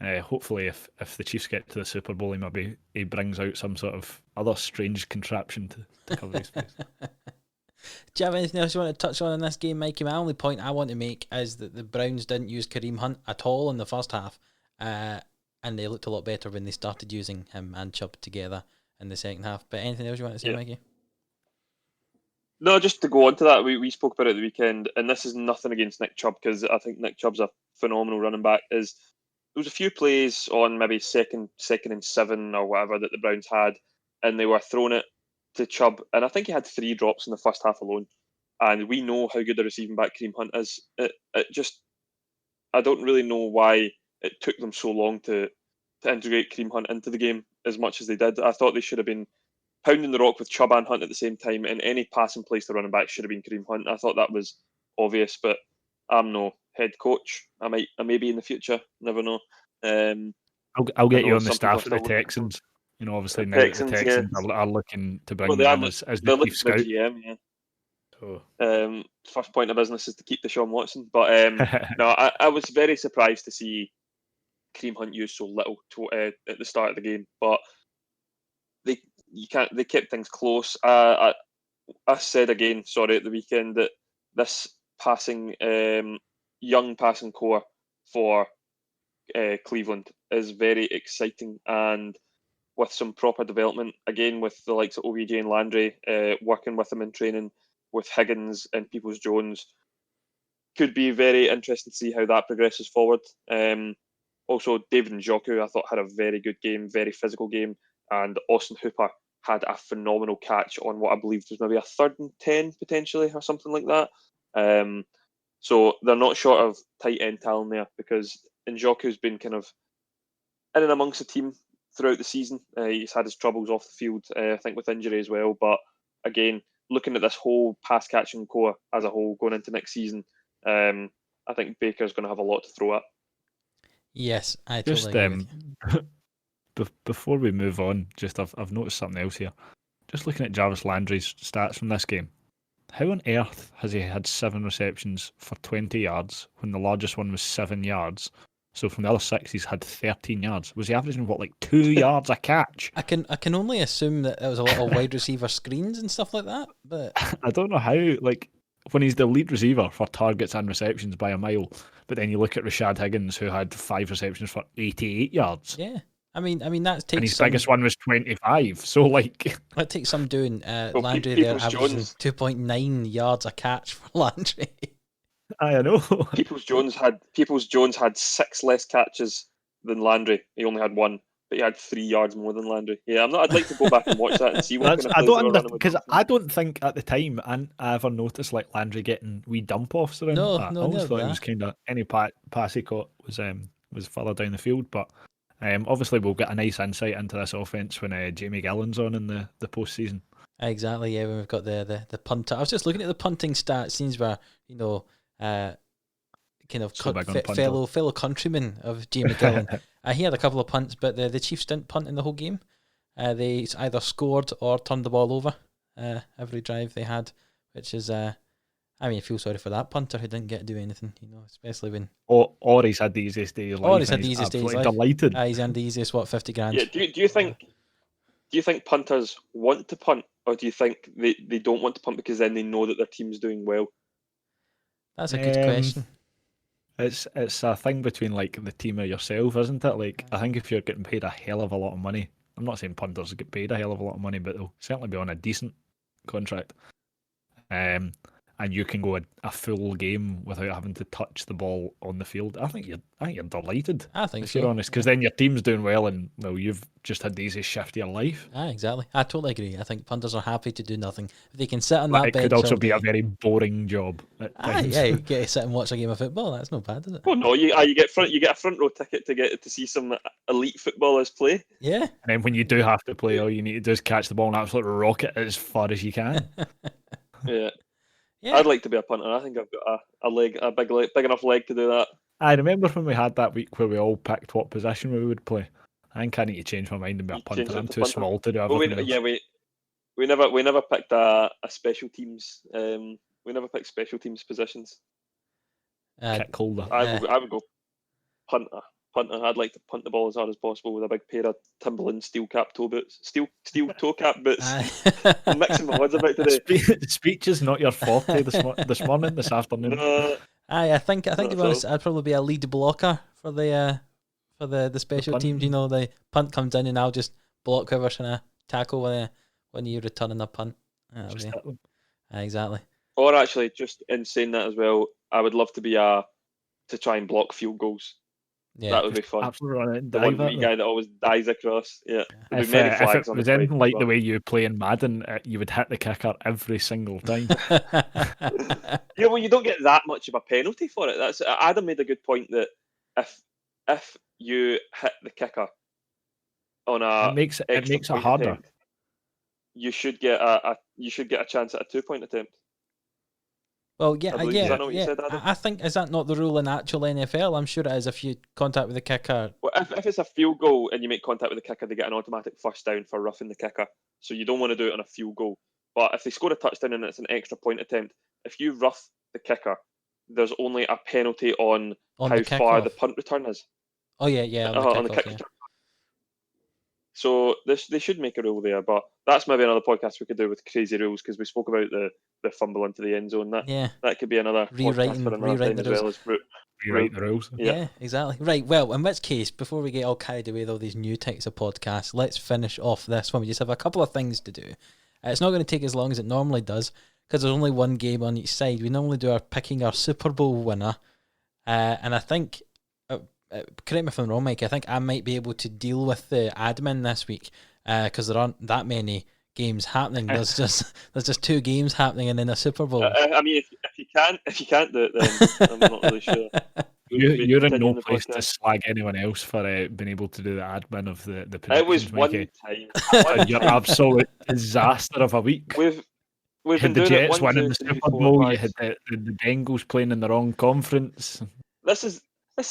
hopefully, if the Chiefs get to the Super Bowl, he brings out some sort of other strange contraption to cover his face. Do you have anything else you want to touch on in this game, Mikey? My only point I want to make is that the Browns didn't use Kareem Hunt at all in the first half, and they looked a lot better when they started using him and Chubb together in the second half. But anything else you want to say, Mikey? No, just to go on to that, we spoke about it at the weekend, and this is nothing against Nick Chubb, because I think Nick Chubb's a phenomenal running back. There was a few plays on maybe second and 7 or whatever that the Browns had, and they were throwing it to Chubb, and I think he had 3 drops in the first half alone. And we know how good the receiving back Kareem Hunt is. I don't really know why it took them so long to integrate Kareem Hunt into the game as much as they did. I thought they should have been pounding the rock with Chubb and Hunt at the same time, and any passing place to running back should have been Kareem Hunt. I thought that was obvious, but I'm no head coach. I may be in the future. Never know. I'll get you on the staff of the Texans. You know, obviously now the Texans are looking to bring you in as the chief scout. GM, yeah. So. First point of business is to keep Deshaun Watson, but no, I was very surprised to see Kareem Hunt used so little at the start of the game, but they kept things close. I said again, at the weekend, that this young passing core for Cleveland is very exciting, and with some proper development, again with the likes of OBJ and Landry working with them in training, with Higgins and Peoples-Jones, could be very interesting to see how that progresses forward. Also, David Njoku, I thought, had a very good game, very physical game, and Austin Hooper had a phenomenal catch on what I believe was maybe a 3rd and 10 potentially, or something like that. So they're not short of tight end talent there, because Njoku's been kind of in and amongst the team throughout the season. He's had his troubles off the field, I think, with injury as well. But again, looking at this whole pass catching core as a whole going into next season, I think Baker's going to have a lot to throw at. Yes, I totally agree with you. Before we move on, I've noticed something else here. Just looking at Jarvis Landry's stats from this game, how on earth has he had 7 receptions for 20 yards when the largest one was 7 yards? So from the other 6, he's had 13 yards. Was he averaging 2 yards a catch? I can only assume that it was a lot of wide receiver screens and stuff like that. But I don't know how. When he's the lead receiver for targets and receptions by a mile, but then you look at Rashad Higgins, who had 5 receptions for 88 yards. Yeah, I mean that takes. And his biggest one was 25. So that takes some doing. Landry there averaging 2.9 yards a catch for Landry. I know. Peoples-Jones had 6 less catches than Landry. He only had 1, but he had 3 yards more than Landry. Yeah, I'd like to go back and watch that and see what kind of I don't understand, because I don't think at the time I ever noticed Landry getting wee dump offs around. No, I always thought it was kind of any pass he caught was further down the field. But obviously we'll get a nice insight into this offense when Jamie Gillen's on in the postseason. Exactly. Yeah, when we've got the punter. I was just looking at the punting stats. Seems where kind of fellow countryman of Jamie Gillen. He had a couple of punts, but the Chiefs didn't punt in the whole game. They either scored or turned the ball over every drive they had, which is I feel sorry for that punter who didn't get to do anything, especially when or he's had the easiest day of life. Or he's had the easiest day of life. Delighted. He's earned the easiest 50 grand. Yeah. Do you think punters want to punt, or do you think they don't want to punt because then they know that their team's doing well? That's a good question. It's a thing between the team or yourself, isn't it? I think if you're getting paid a hell of a lot of money, I'm not saying punters get paid a hell of a lot of money, but they'll certainly be on a decent contract. and you can go a full game without having to touch the ball on the field, I think you're delighted. I think if so. you're honest, because then your team's doing well, and well, you've just had the easiest shift of your life. Exactly. I totally agree. I think punters are happy to do nothing. If they can sit on But that it bench could also all be day, a very boring job at times. yeah, you get to sit and watch a game of football. That's not bad, is it? Well, no, you get a front row ticket to get to see some elite footballers play. Yeah. And then when you do have to play, all you need to do is catch the ball and absolutely rocket it as far as you can. Yeah. Yeah. I'd like to be a punter. I think I've got a big enough leg to do that. I remember when we had that week where we all picked what position we would play. I think I need to change my mind and be a You change punter. it I'm to too punter. small to do Well, everything else. we never picked a special teams. We never picked special teams positions. Kick holder. I would go punter. I'd like to punt the ball as hard as possible with a big pair of Timberland steel toe cap boots. I'm mixing my words about today. Speech is not your forte this morning, this afternoon. I think to be honest, I'd probably be a lead blocker for the special teams. You know, the punt comes in and I'll just block whoever's trying to tackle when you're returning a punt. Exactly. Or actually, just in saying that as well, I would love to be to try and block field goals. Yeah, that would be fun. Absolutely, the one wee guy that always dives across. Yeah, if it was anything like the way you play in Madden, you would hit the kicker every single time. Yeah, well, you don't get that much of a penalty for it. That's Adam made a good point that if you hit the kicker on it makes it harder. Attempt, you should get a chance at a 2-point attempt. Well, yeah. Is that not what you said, Adam? I think, is that not the rule in actual NFL? I'm sure it is. If you contact with the kicker. Well, if it's a field goal and you make contact with the kicker, they get an automatic first down for roughing the kicker. So you don't want to do it on a field goal. But if they score a touchdown and it's an extra point attempt, if you rough the kicker, there's only a penalty on how far the punt return is. Oh yeah, on the kick return. So they should make a rule there, but that's maybe another podcast we could do with crazy rules, because we spoke about the fumble into the end zone. That could be another podcast for another time, as well as rewrite the rules. Yeah, exactly. Right. Well, in which case, before we get all carried away with all these new types of podcasts, let's finish off this one. We just have a couple of things to do. It's not going to take as long as it normally does, because there's only one game on each side. We normally do picking our Super Bowl winner, and I think. Correct me if I'm wrong, Mikey. I think I might be able to deal with the admin this week because there aren't that many games happening. There's just 2 games happening and then a Super Bowl. I mean, if you can't do it, then I'm not really sure. You're in no place to slag anyone else for being able to do the admin of the predictions. It was Mikey. one time. Your absolute disaster of a week. We've had the Jets winning the Super Bowl. You had the Bengals playing in the wrong conference. This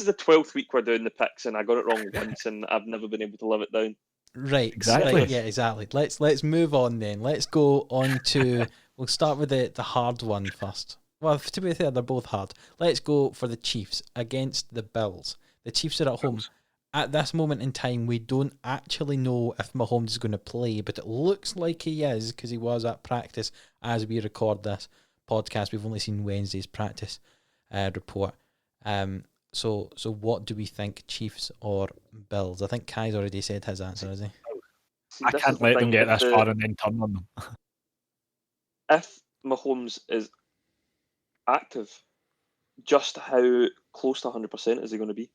is the 12th week we're doing the picks, and I got it wrong once, and I've never been able to live it down. Right, exactly. Right, yeah, exactly. Let's move on then. Let's go on to. We'll start with the hard one first. Well, to be fair, they're both hard. Let's go for the Chiefs against the Bills. The Chiefs are at home. At this moment in time, we don't actually know if Mahomes is going to play, but it looks like he is, because he was at practice as we record this podcast. We've only seen Wednesday's practice report. So what do we think, Chiefs or Bills? I think Kai's already said his answer, has he? I can't let them get this far and then turn on them. If Mahomes is active, just how close to 100% is he going to be?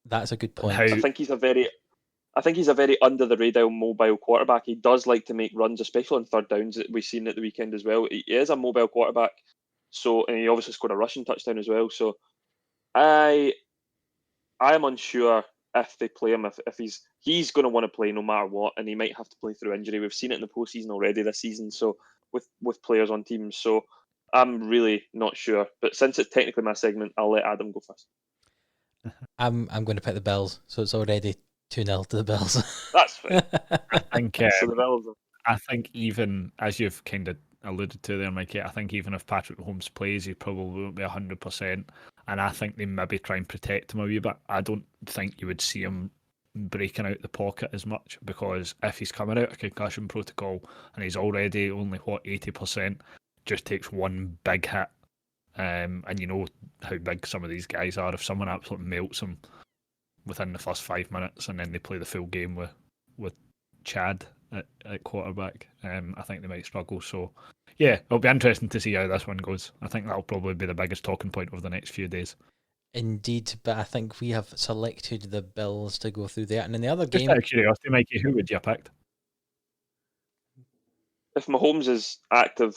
That's a good point. I think he's a very under the radar mobile quarterback. He does like to make runs, especially on third downs that we've seen at the weekend as well. He is a mobile quarterback. So, and he obviously scored a rushing touchdown as well. So I am unsure if they play him, if he's going to want to play no matter what, and he might have to play through injury. We've seen it in the postseason already this season, so with players on teams. So I'm really not sure. But since it's technically my segment, I'll let Adam go first. I'm going to pick the Bills, so it's already 2-0 to the Bills. That's fine. I think so the Bills. I think even as you've kind of alluded to there, Mikey, I think even if Patrick Mahomes plays, he probably won't be 100%. And I think they maybe try and protect him a wee bit. I don't think you would see him breaking out the pocket as much, because if he's coming out of concussion protocol and he's already only 80%, just takes one big hit. And you know how big some of these guys are. If someone absolutely melts them within the first 5 minutes and then they play the full game with Chad at quarterback, I think they might struggle. So Yeah, it'll be interesting to see how this one goes. I think that'll probably be the biggest talking point over the next few days. Indeed, but I think we have selected the Bills to go through that. And in the other Just game, out of curiosity, Mikey, who would you have picked? If Mahomes is active,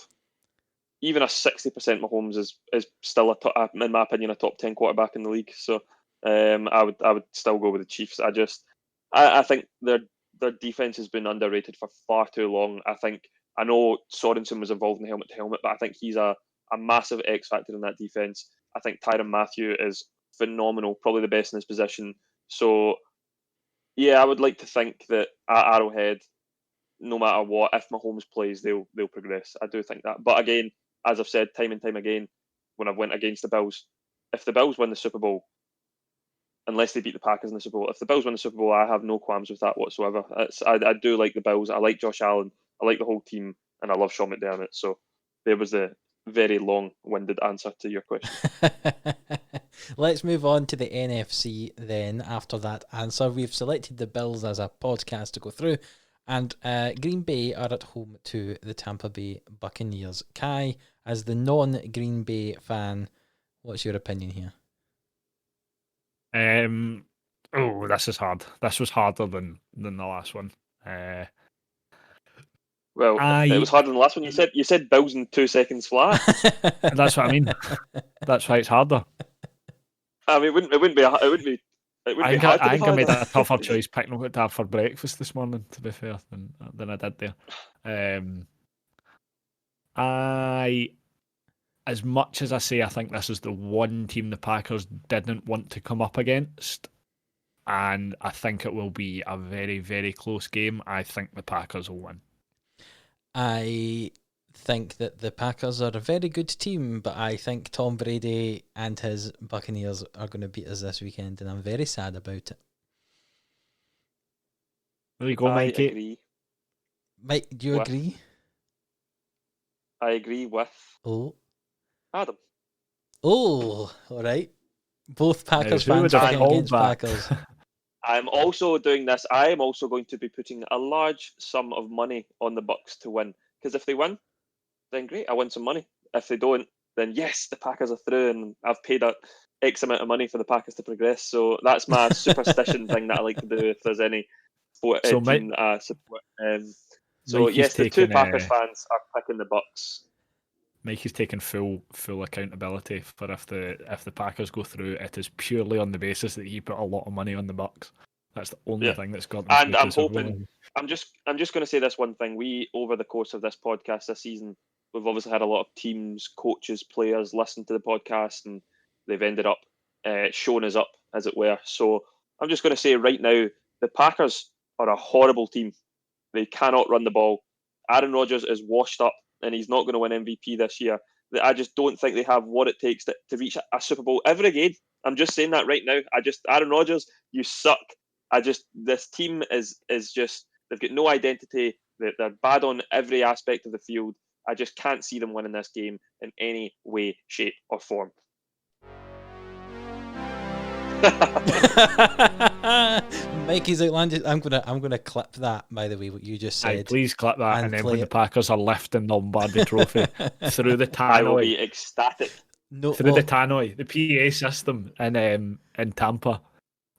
even a 60% Mahomes is still in my opinion, a top 10 quarterback in the league. So I would still go with the Chiefs. I think their defense has been underrated for far too long. I know Sorensen was involved in helmet to helmet, but I think he's a massive X factor in that defense. I think Tyrann Mathieu is phenomenal, probably the best in his position. So yeah, I would like to think that at Arrowhead, no matter what, if Mahomes plays, they'll progress. I do think that. But again, as I've said time and time again, when I've went against the Bills, if the Bills win the Super Bowl, unless they beat the Packers in the Super Bowl, if the Bills win the Super Bowl, I have no qualms with that whatsoever. I do like the Bills. I like Josh Allen. I like the whole team, and I love Sean McDermott. So there was the very long-winded answer to your question. let's move on to the NFC then. After that answer, we've selected the Bills as a podcast to go through, and Green Bay are at home to the Tampa Bay Buccaneers. Kai, as the non-Green Bay fan, what's your opinion here? This is hard. This was harder than the last one. Well, it was harder than the last one. You said Bills in 2 seconds flat. That's what I mean. That's why it's harder. I mean, it wouldn't be hard to I think I made harder. a tougher choice picking what to have for breakfast this morning, to be fair, than I did there. As much as I say I think this is the one team the Packers didn't want to come up against, and I think it will be a very, very close game, I think the Packers will win. I think that the Packers are a very good team, but I think Tom Brady and his Buccaneers are going to beat us this weekend, and I'm very sad about it. There you go, Mikey. I agree. Mike, do you agree? I agree with Adam. Oh, all right. Both Packers Now, fans picking against back? Packers. I'm also doing this. I am also going to be putting a large sum of money on the Bucks to win. Because if they win, then great, I win some money. If they don't, then yes, the Packers are through, and I've paid a X amount of money for the Packers to progress. So that's my superstition thing that I like to do if there's any team that I support. So Mikey's yes, the two taking, Packers fans are picking the Bucks. Mikey's taking full accountability for if the Packers go through. It is purely on the basis that he put a lot of money on the Bucks. That's the only thing that's got them. And I'm hoping. I'm just going to say this one thing. We, over the course of this podcast this season, we've obviously had a lot of teams, coaches, players listen to the podcast, and they've ended up showing us up, as it were. So I'm just going to say right now, the Packers are a horrible team. They cannot run the ball. Aaron Rodgers is washed up, and he's not going to win MVP this year. I just don't think they have what it takes to reach a Super Bowl ever again. I'm just saying that right now. Aaron Rodgers, you suck. This team is just, they've got no identity. They're bad on every aspect of the field. I just can't see them winning this game in any way, shape, or form. Mikey's outlandish. I'm gonna clip that. By the way, what you just said. Please clip that, and then when the Packers are lifting the Lombardi Trophy through the tannoy, I will be ecstatic. The tannoy, the PA system in Tampa,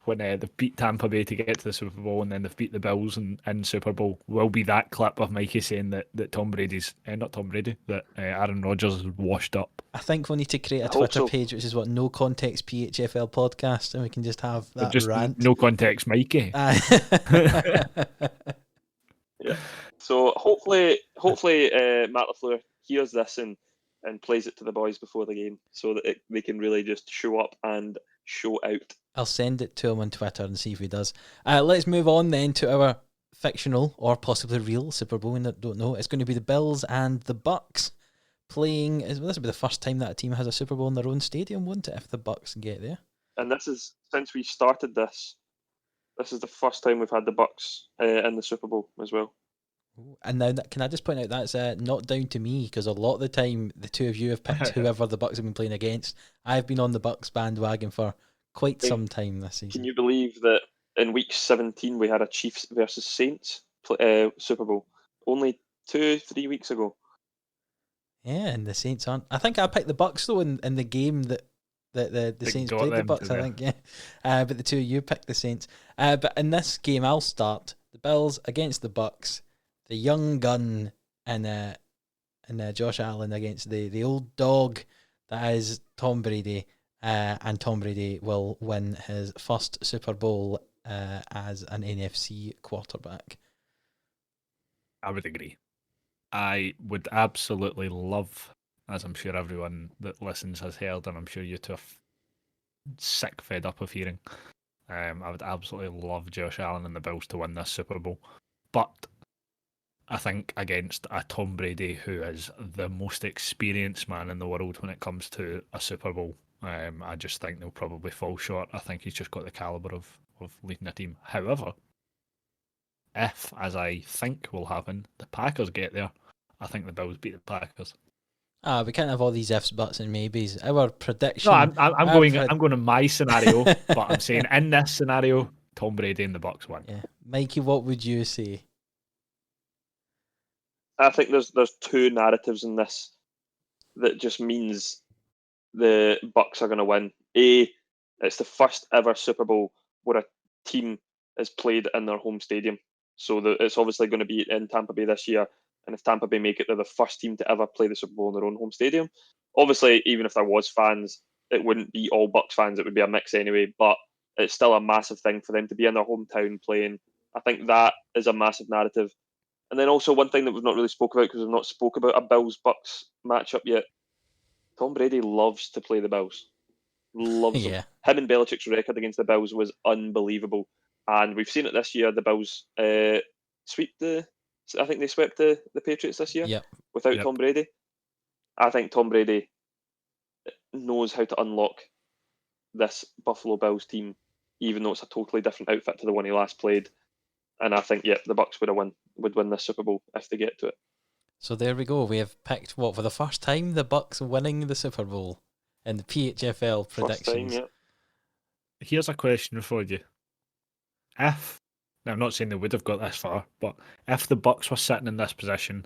when they've beat Tampa Bay to get to the Super Bowl, and then they've beat the Bills in Super Bowl, will be that clip of Mikey saying that Tom Brady's not Tom Brady, that Aaron Rodgers is washed up. I think we need to create a Twitter page, which is what No Context PHFL podcast, and we can just have that rant. No Context Mikey. Yeah. So hopefully Matt LaFleur hears this and plays it to the boys before the game, so that they can really just show up and show out. I'll send it to him on Twitter and see if he does. Let's move on then to our fictional or possibly real Super Bowl. I don't know. It's going to be the Bills and the Bucks playing. This will be the first time that a team has a Super Bowl in their own stadium, won't it? If the Bucks get there. And this is, since we started this is the first time we've had the Bucks in the Super Bowl as well. And now, can I just point out that's not down to me, because a lot of the time the two of you have picked whoever the Bucks have been playing against. I've been on the Bucks bandwagon for quite some time this season. Can you believe that in week 17 we had a Chiefs versus Saints Super Bowl only 2-3 weeks ago? Yeah, and the Saints aren't. I think I picked the Bucks though in the game that the Saints got played the them Bucks. to I there. think, yeah. But the two of you picked the Saints. But in this game, I'll start the Bills against the Bucks. The young gun and Josh Allen against the old dog that is Tom Brady. And Tom Brady will win his first Super Bowl as an NFC quarterback. I would agree. I would absolutely love, as I'm sure everyone that listens has heard, and I'm sure you two are sick fed up of hearing. I would absolutely love Josh Allen and the Bills to win this Super Bowl. But I think against a Tom Brady who is the most experienced man in the world when it comes to a Super Bowl, I just think they'll probably fall short. I think he's just got the caliber of leading a team. However, if, as I think will happen, the Packers get there, I think the Bills beat the Packers. We can't have all these ifs, buts, and maybes. Our prediction. No, I'm going to my scenario, but I'm saying in this scenario, Tom Brady and the Bucks win. Yeah, Mikey, what would you say? I think there's two narratives in this that just means the Bucks are going to win. It's the first ever Super Bowl where a team is played in their home stadium. So it's obviously going to be in Tampa Bay this year. And if Tampa Bay make it, they're the first team to ever play the Super Bowl in their own home stadium. Obviously, even if there was fans, it wouldn't be all Bucks fans. It would be a mix anyway. But it's still a massive thing for them to be in their hometown playing. I think that is a massive narrative. And then also one thing that we've not really spoke about because we've not spoke about a Bills Bucks matchup yet. Tom Brady loves to play the Bills. Loves them. Yeah. Him and Belichick's record against the Bills was unbelievable, and we've seen it this year. The Bills I think they swept the Patriots this year Yep. without Tom Brady. I think Tom Brady knows how to unlock this Buffalo Bills team, even though it's a totally different outfit to the one he last played. And I think, the Bucks would win this Super Bowl if they get to it. So there we go. We have picked for the first time the Bucks winning the Super Bowl in the PHFL predictions. First time, yeah. Here's a question for you. Now I'm not saying they would have got this far, but if the Bucks were sitting in this position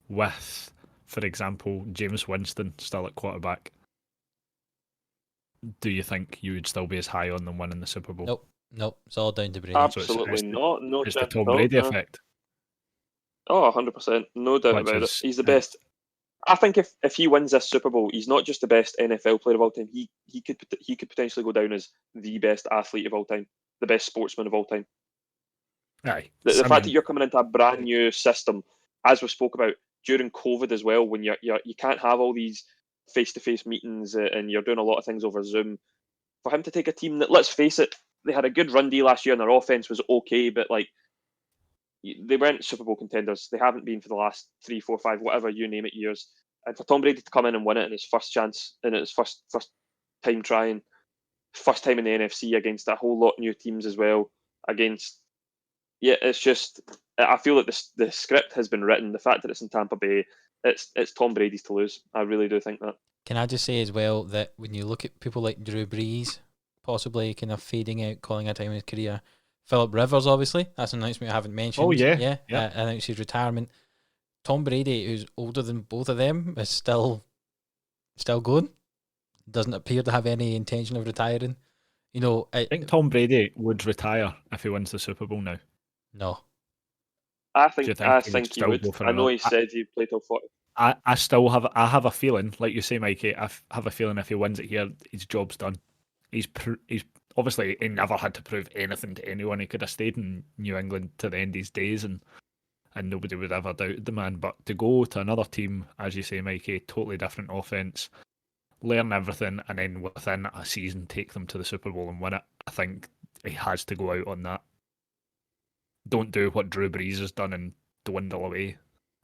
with, for example, Jameis Winston still at quarterback, do you think you would still be as high on them winning the Super Bowl? Nope. It's all down to Brady. Absolutely not. No it's chance the Tom at all, Brady no. effect. Oh, 100%. No doubt about it. He's the best. I think if he wins this Super Bowl, he's not just the best NFL player of all time. He could potentially go down as the best athlete of all time, the best sportsman of all time. Aye. The fact that you're coming into a brand new system, as we spoke about during COVID as well, when you can't have all these face-to-face meetings and you're doing a lot of things over Zoom. For him to take a team that, let's face it, they had a good run D last year and their offense was okay, but like they weren't Super Bowl contenders. They haven't been for the last 3, 4, 5, whatever you name it years. And for Tom Brady to come in and win it in his first chance, in his first time trying, first time in the NFC against a whole lot of new teams as well, it's just, I feel like the script has been written. The fact that it's in Tampa Bay, it's Tom Brady's to lose. I really do think that. Can I just say as well that when you look at people like Drew Brees, possibly kind of fading out, calling a time in his career, Philip Rivers, obviously, that's an announcement I haven't mentioned. Oh, yeah. Announced his retirement. Tom Brady, who's older than both of them, is still going. Doesn't appear to have any intention of retiring. I think Tom Brady would retire if he wins the Super Bowl now. No. I think he would. I know he said he'd play till 40. I have a feeling, like you say, Mikey, I have a feeling if he wins it here, his job's done. He's obviously, he never had to prove anything to anyone. He could have stayed in New England to the end of his days and nobody would ever doubt the man. But to go to another team, as you say, Mikey, totally different offense, learn everything, and then within a season take them to the Super Bowl and win it, I think he has to go out on that. Don't do what Drew Brees has done and dwindle away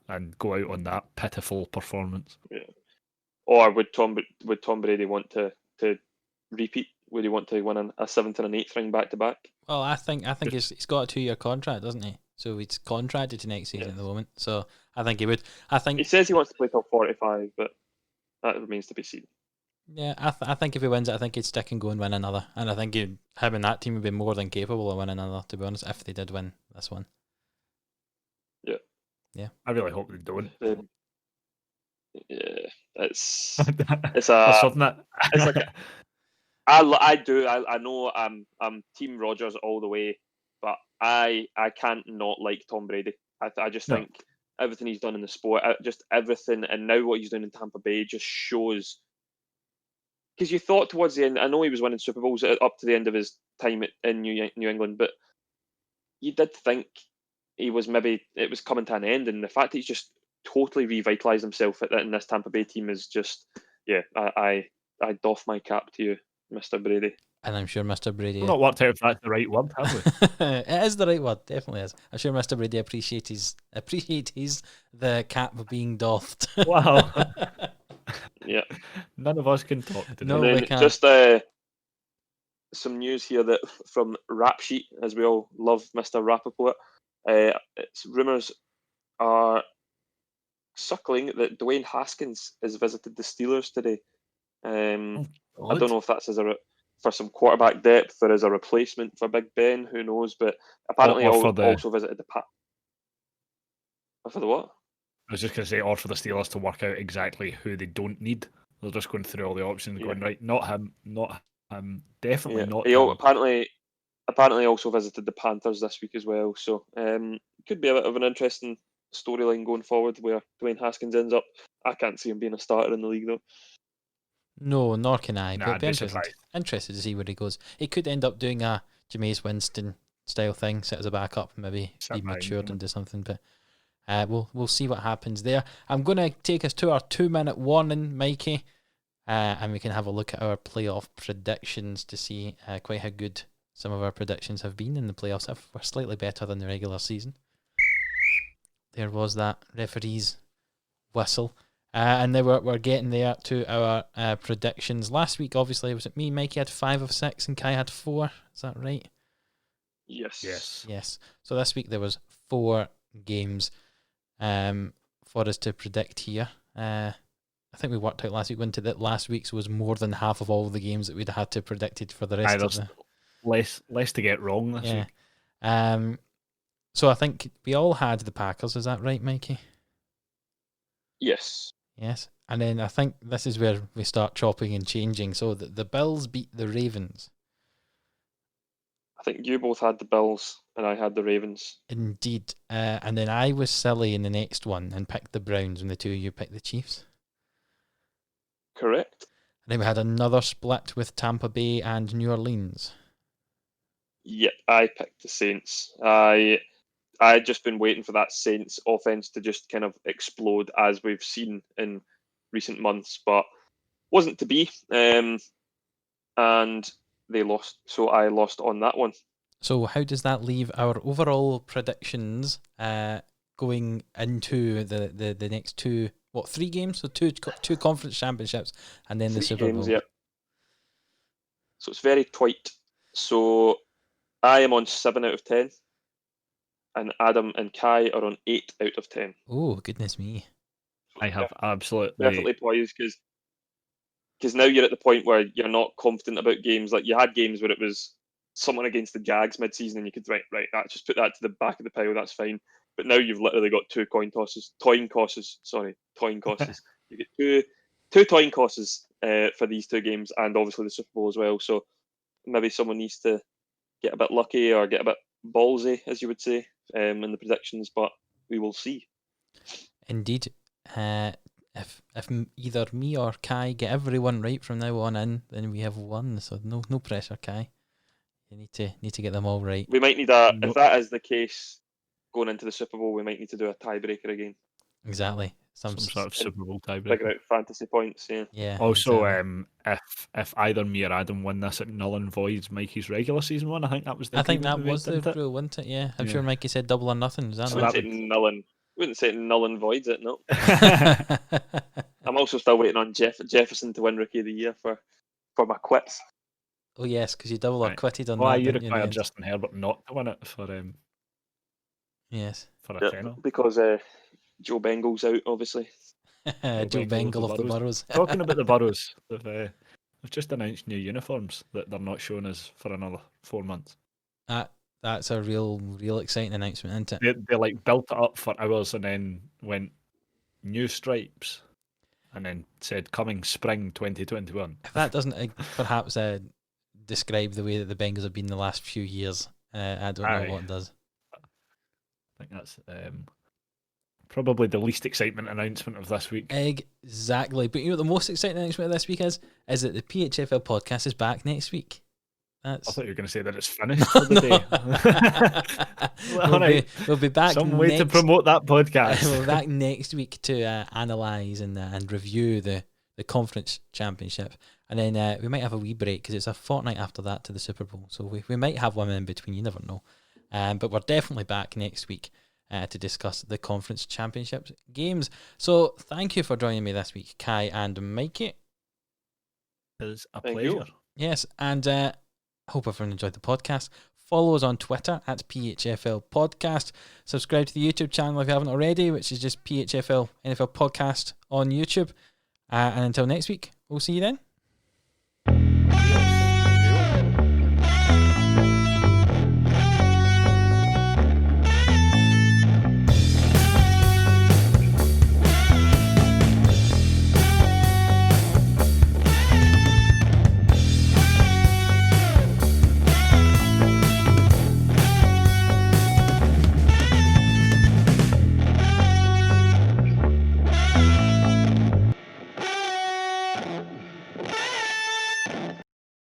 and go out on that pitiful performance. Yeah. Or would Tom Brady want to repeat? Would he want to win a 7th and an 8th ring back to back? Well, I think he's got a 2-year contract, doesn't he? So he's contracted to next season at the moment. So I think he would. I think he says he wants to play till 45, but that remains to be seen. Yeah, I think if he wins it, I think he'd stick and go and win another. And I think him and that team would be more than capable of winning another, to be honest, if they did win this one. Yeah. I really hope they don't. Yeah, it's There's a something that it's like I know I'm Team Rogers all the way, but I can't not like Tom Brady. I just no. think everything he's done in the sport, just everything, and now what he's doing in Tampa Bay just shows. Because you thought towards the end, I know he was winning Super Bowls up to the end of his time in New England, but you did think it was coming to an end, and the fact that he's just totally revitalized himself in this Tampa Bay team is just, yeah, I doff my cap to you, Mr. Brady. And I'm sure Mr. I've Brady. not worked out if that's the right word, have we? It is the right word, definitely is. I'm sure Mr. Brady appreciates the cap being doffed. Wow. Yeah. None of us can talk today. No, And we then can't. just some news here that from Rap Sheet, as we all love Mr. Rappaport. It's rumours are suckling that Dwayne Haskins has visited the Steelers today. I don't know if that's for some quarterback depth or as a replacement for Big Ben. Who knows? But apparently, Or for the- also visited the Pat. For the what? I was just going to say, or for the Steelers to work out exactly who they don't need. They're just going through all the options, Yeah. going right. Not him. Definitely Yeah. not He him. apparently also visited the Panthers this week as well. So could be a bit of an interesting storyline going forward where Dwayne Haskins ends up. I can't see him being a starter in the league though. No, nor can I. Nah, But I'd it'd be be interesting. surprised. Interested to see where he goes. He could end up doing a Jameis Winston style thing, sit as a backup, maybe Sit be behind matured him. into something. But we'll see what happens there. I'm going to take us to our 2-minute warning, Mikey, and we can have a look at our playoff predictions to see quite how good some of our predictions have been in the playoffs. If we're slightly better than the regular season. There was that referee's whistle. And then we're getting there to our predictions. Last week, obviously, was it me? Mikey had 5 of 6 and Kai had 4. Is that right? Yes. Yes. So this week there was 4 games for us to predict here. I think we worked out last week, went to that last week's was more than half of all the games that we'd had to predicted for the rest of There's the... less to get wrong this week. So I think we all had the Packers. Is that right, Mikey? Yes. Yes. And then I think this is where we start chopping and changing. So the Bills beat the Ravens. I think you both had the Bills and I had the Ravens. Indeed. And then I was silly in the next one and picked the Browns, and the two of you picked the Chiefs. Correct. And then we had another split with Tampa Bay and New Orleans. Yep, I picked the Saints. I had just been waiting for that Saints offense to just kind of explode as we've seen in recent months, but wasn't to be. And they lost, so I lost on that one. So how does that leave our overall predictions going into the next 3 games? So two conference championships and then the 3 Super games, Bowl. yep. So it's very tight. So I am on 7 out of 10, and Adam and Kai are on 8 out of 10. Oh, goodness me. I have absolutely Definitely poised because now you're at the point where you're not confident about games. Like you had games where it was someone against the Jags mid-season, and you could just put that to the back of the pile. That's fine. But now you've literally got 2 coin tosses. You get two coin tosses for these 2 games, and obviously the Super Bowl as well. So maybe someone needs to get a bit lucky or get a bit ballsy, as you would say, in the predictions. But we will see. Indeed. If either me or Kai get everyone right from now on in, then we have won. So no pressure, Kai. You need to get them all right. We might need if that is the case going into the Super Bowl, we might need to do a tiebreaker again. Exactly. some sort of Super Bowl Figure tiebreaker. out fantasy points. Yeah. Also, exactly. If either me or Adam win this, it null and voids Mikey's regular season one. I think that was the agreement we made, was the didn't it? rule, wasn't it? Yeah. I'm Yeah. sure Mikey said double or nothing. Is that So right? that Wouldn't say null and voids it. No. I'm also still waiting on Jefferson to win Rookie of the Year for my quips. Oh yes, because you double or Right. quitted on Why that. you Didn't you, in the require end? Justin Herbert not to win it for Yes. for a tenner? Because Joe Bengal's out, obviously. Joe Bengal of the Burrows. Talking about the Burrows, they've just announced new uniforms that they're not showing us for another 4 months. That's a real exciting announcement, isn't it? They like built it up for hours and then went new stripes. and then said coming spring 2021. If that doesn't perhaps describe the way that the Bengals have been the last few years, I don't know what does. I think that's probably the least excitement announcement of this week. Exactly. But you know what the most exciting announcement of this week is that the PHFL podcast is back next week. I thought you were going to say that it's finished for the day. We'll be back. Some way to promote that podcast. We'll be back next week to analyse and review the conference championship. And then we might have a wee break because it's a fortnight after that to the Super Bowl. So we might have one in between. You never know. But we're definitely back next week to discuss the conference championship games. So thank you for joining me this week, Kai and Mikey. It was a Thank pleasure. you. Yes, and I hope everyone enjoyed the podcast. Follow us on Twitter at PHFL Podcast. Subscribe to the YouTube channel if you haven't already, which is just PHFL NFL Podcast on YouTube. And until next week, we'll see you then.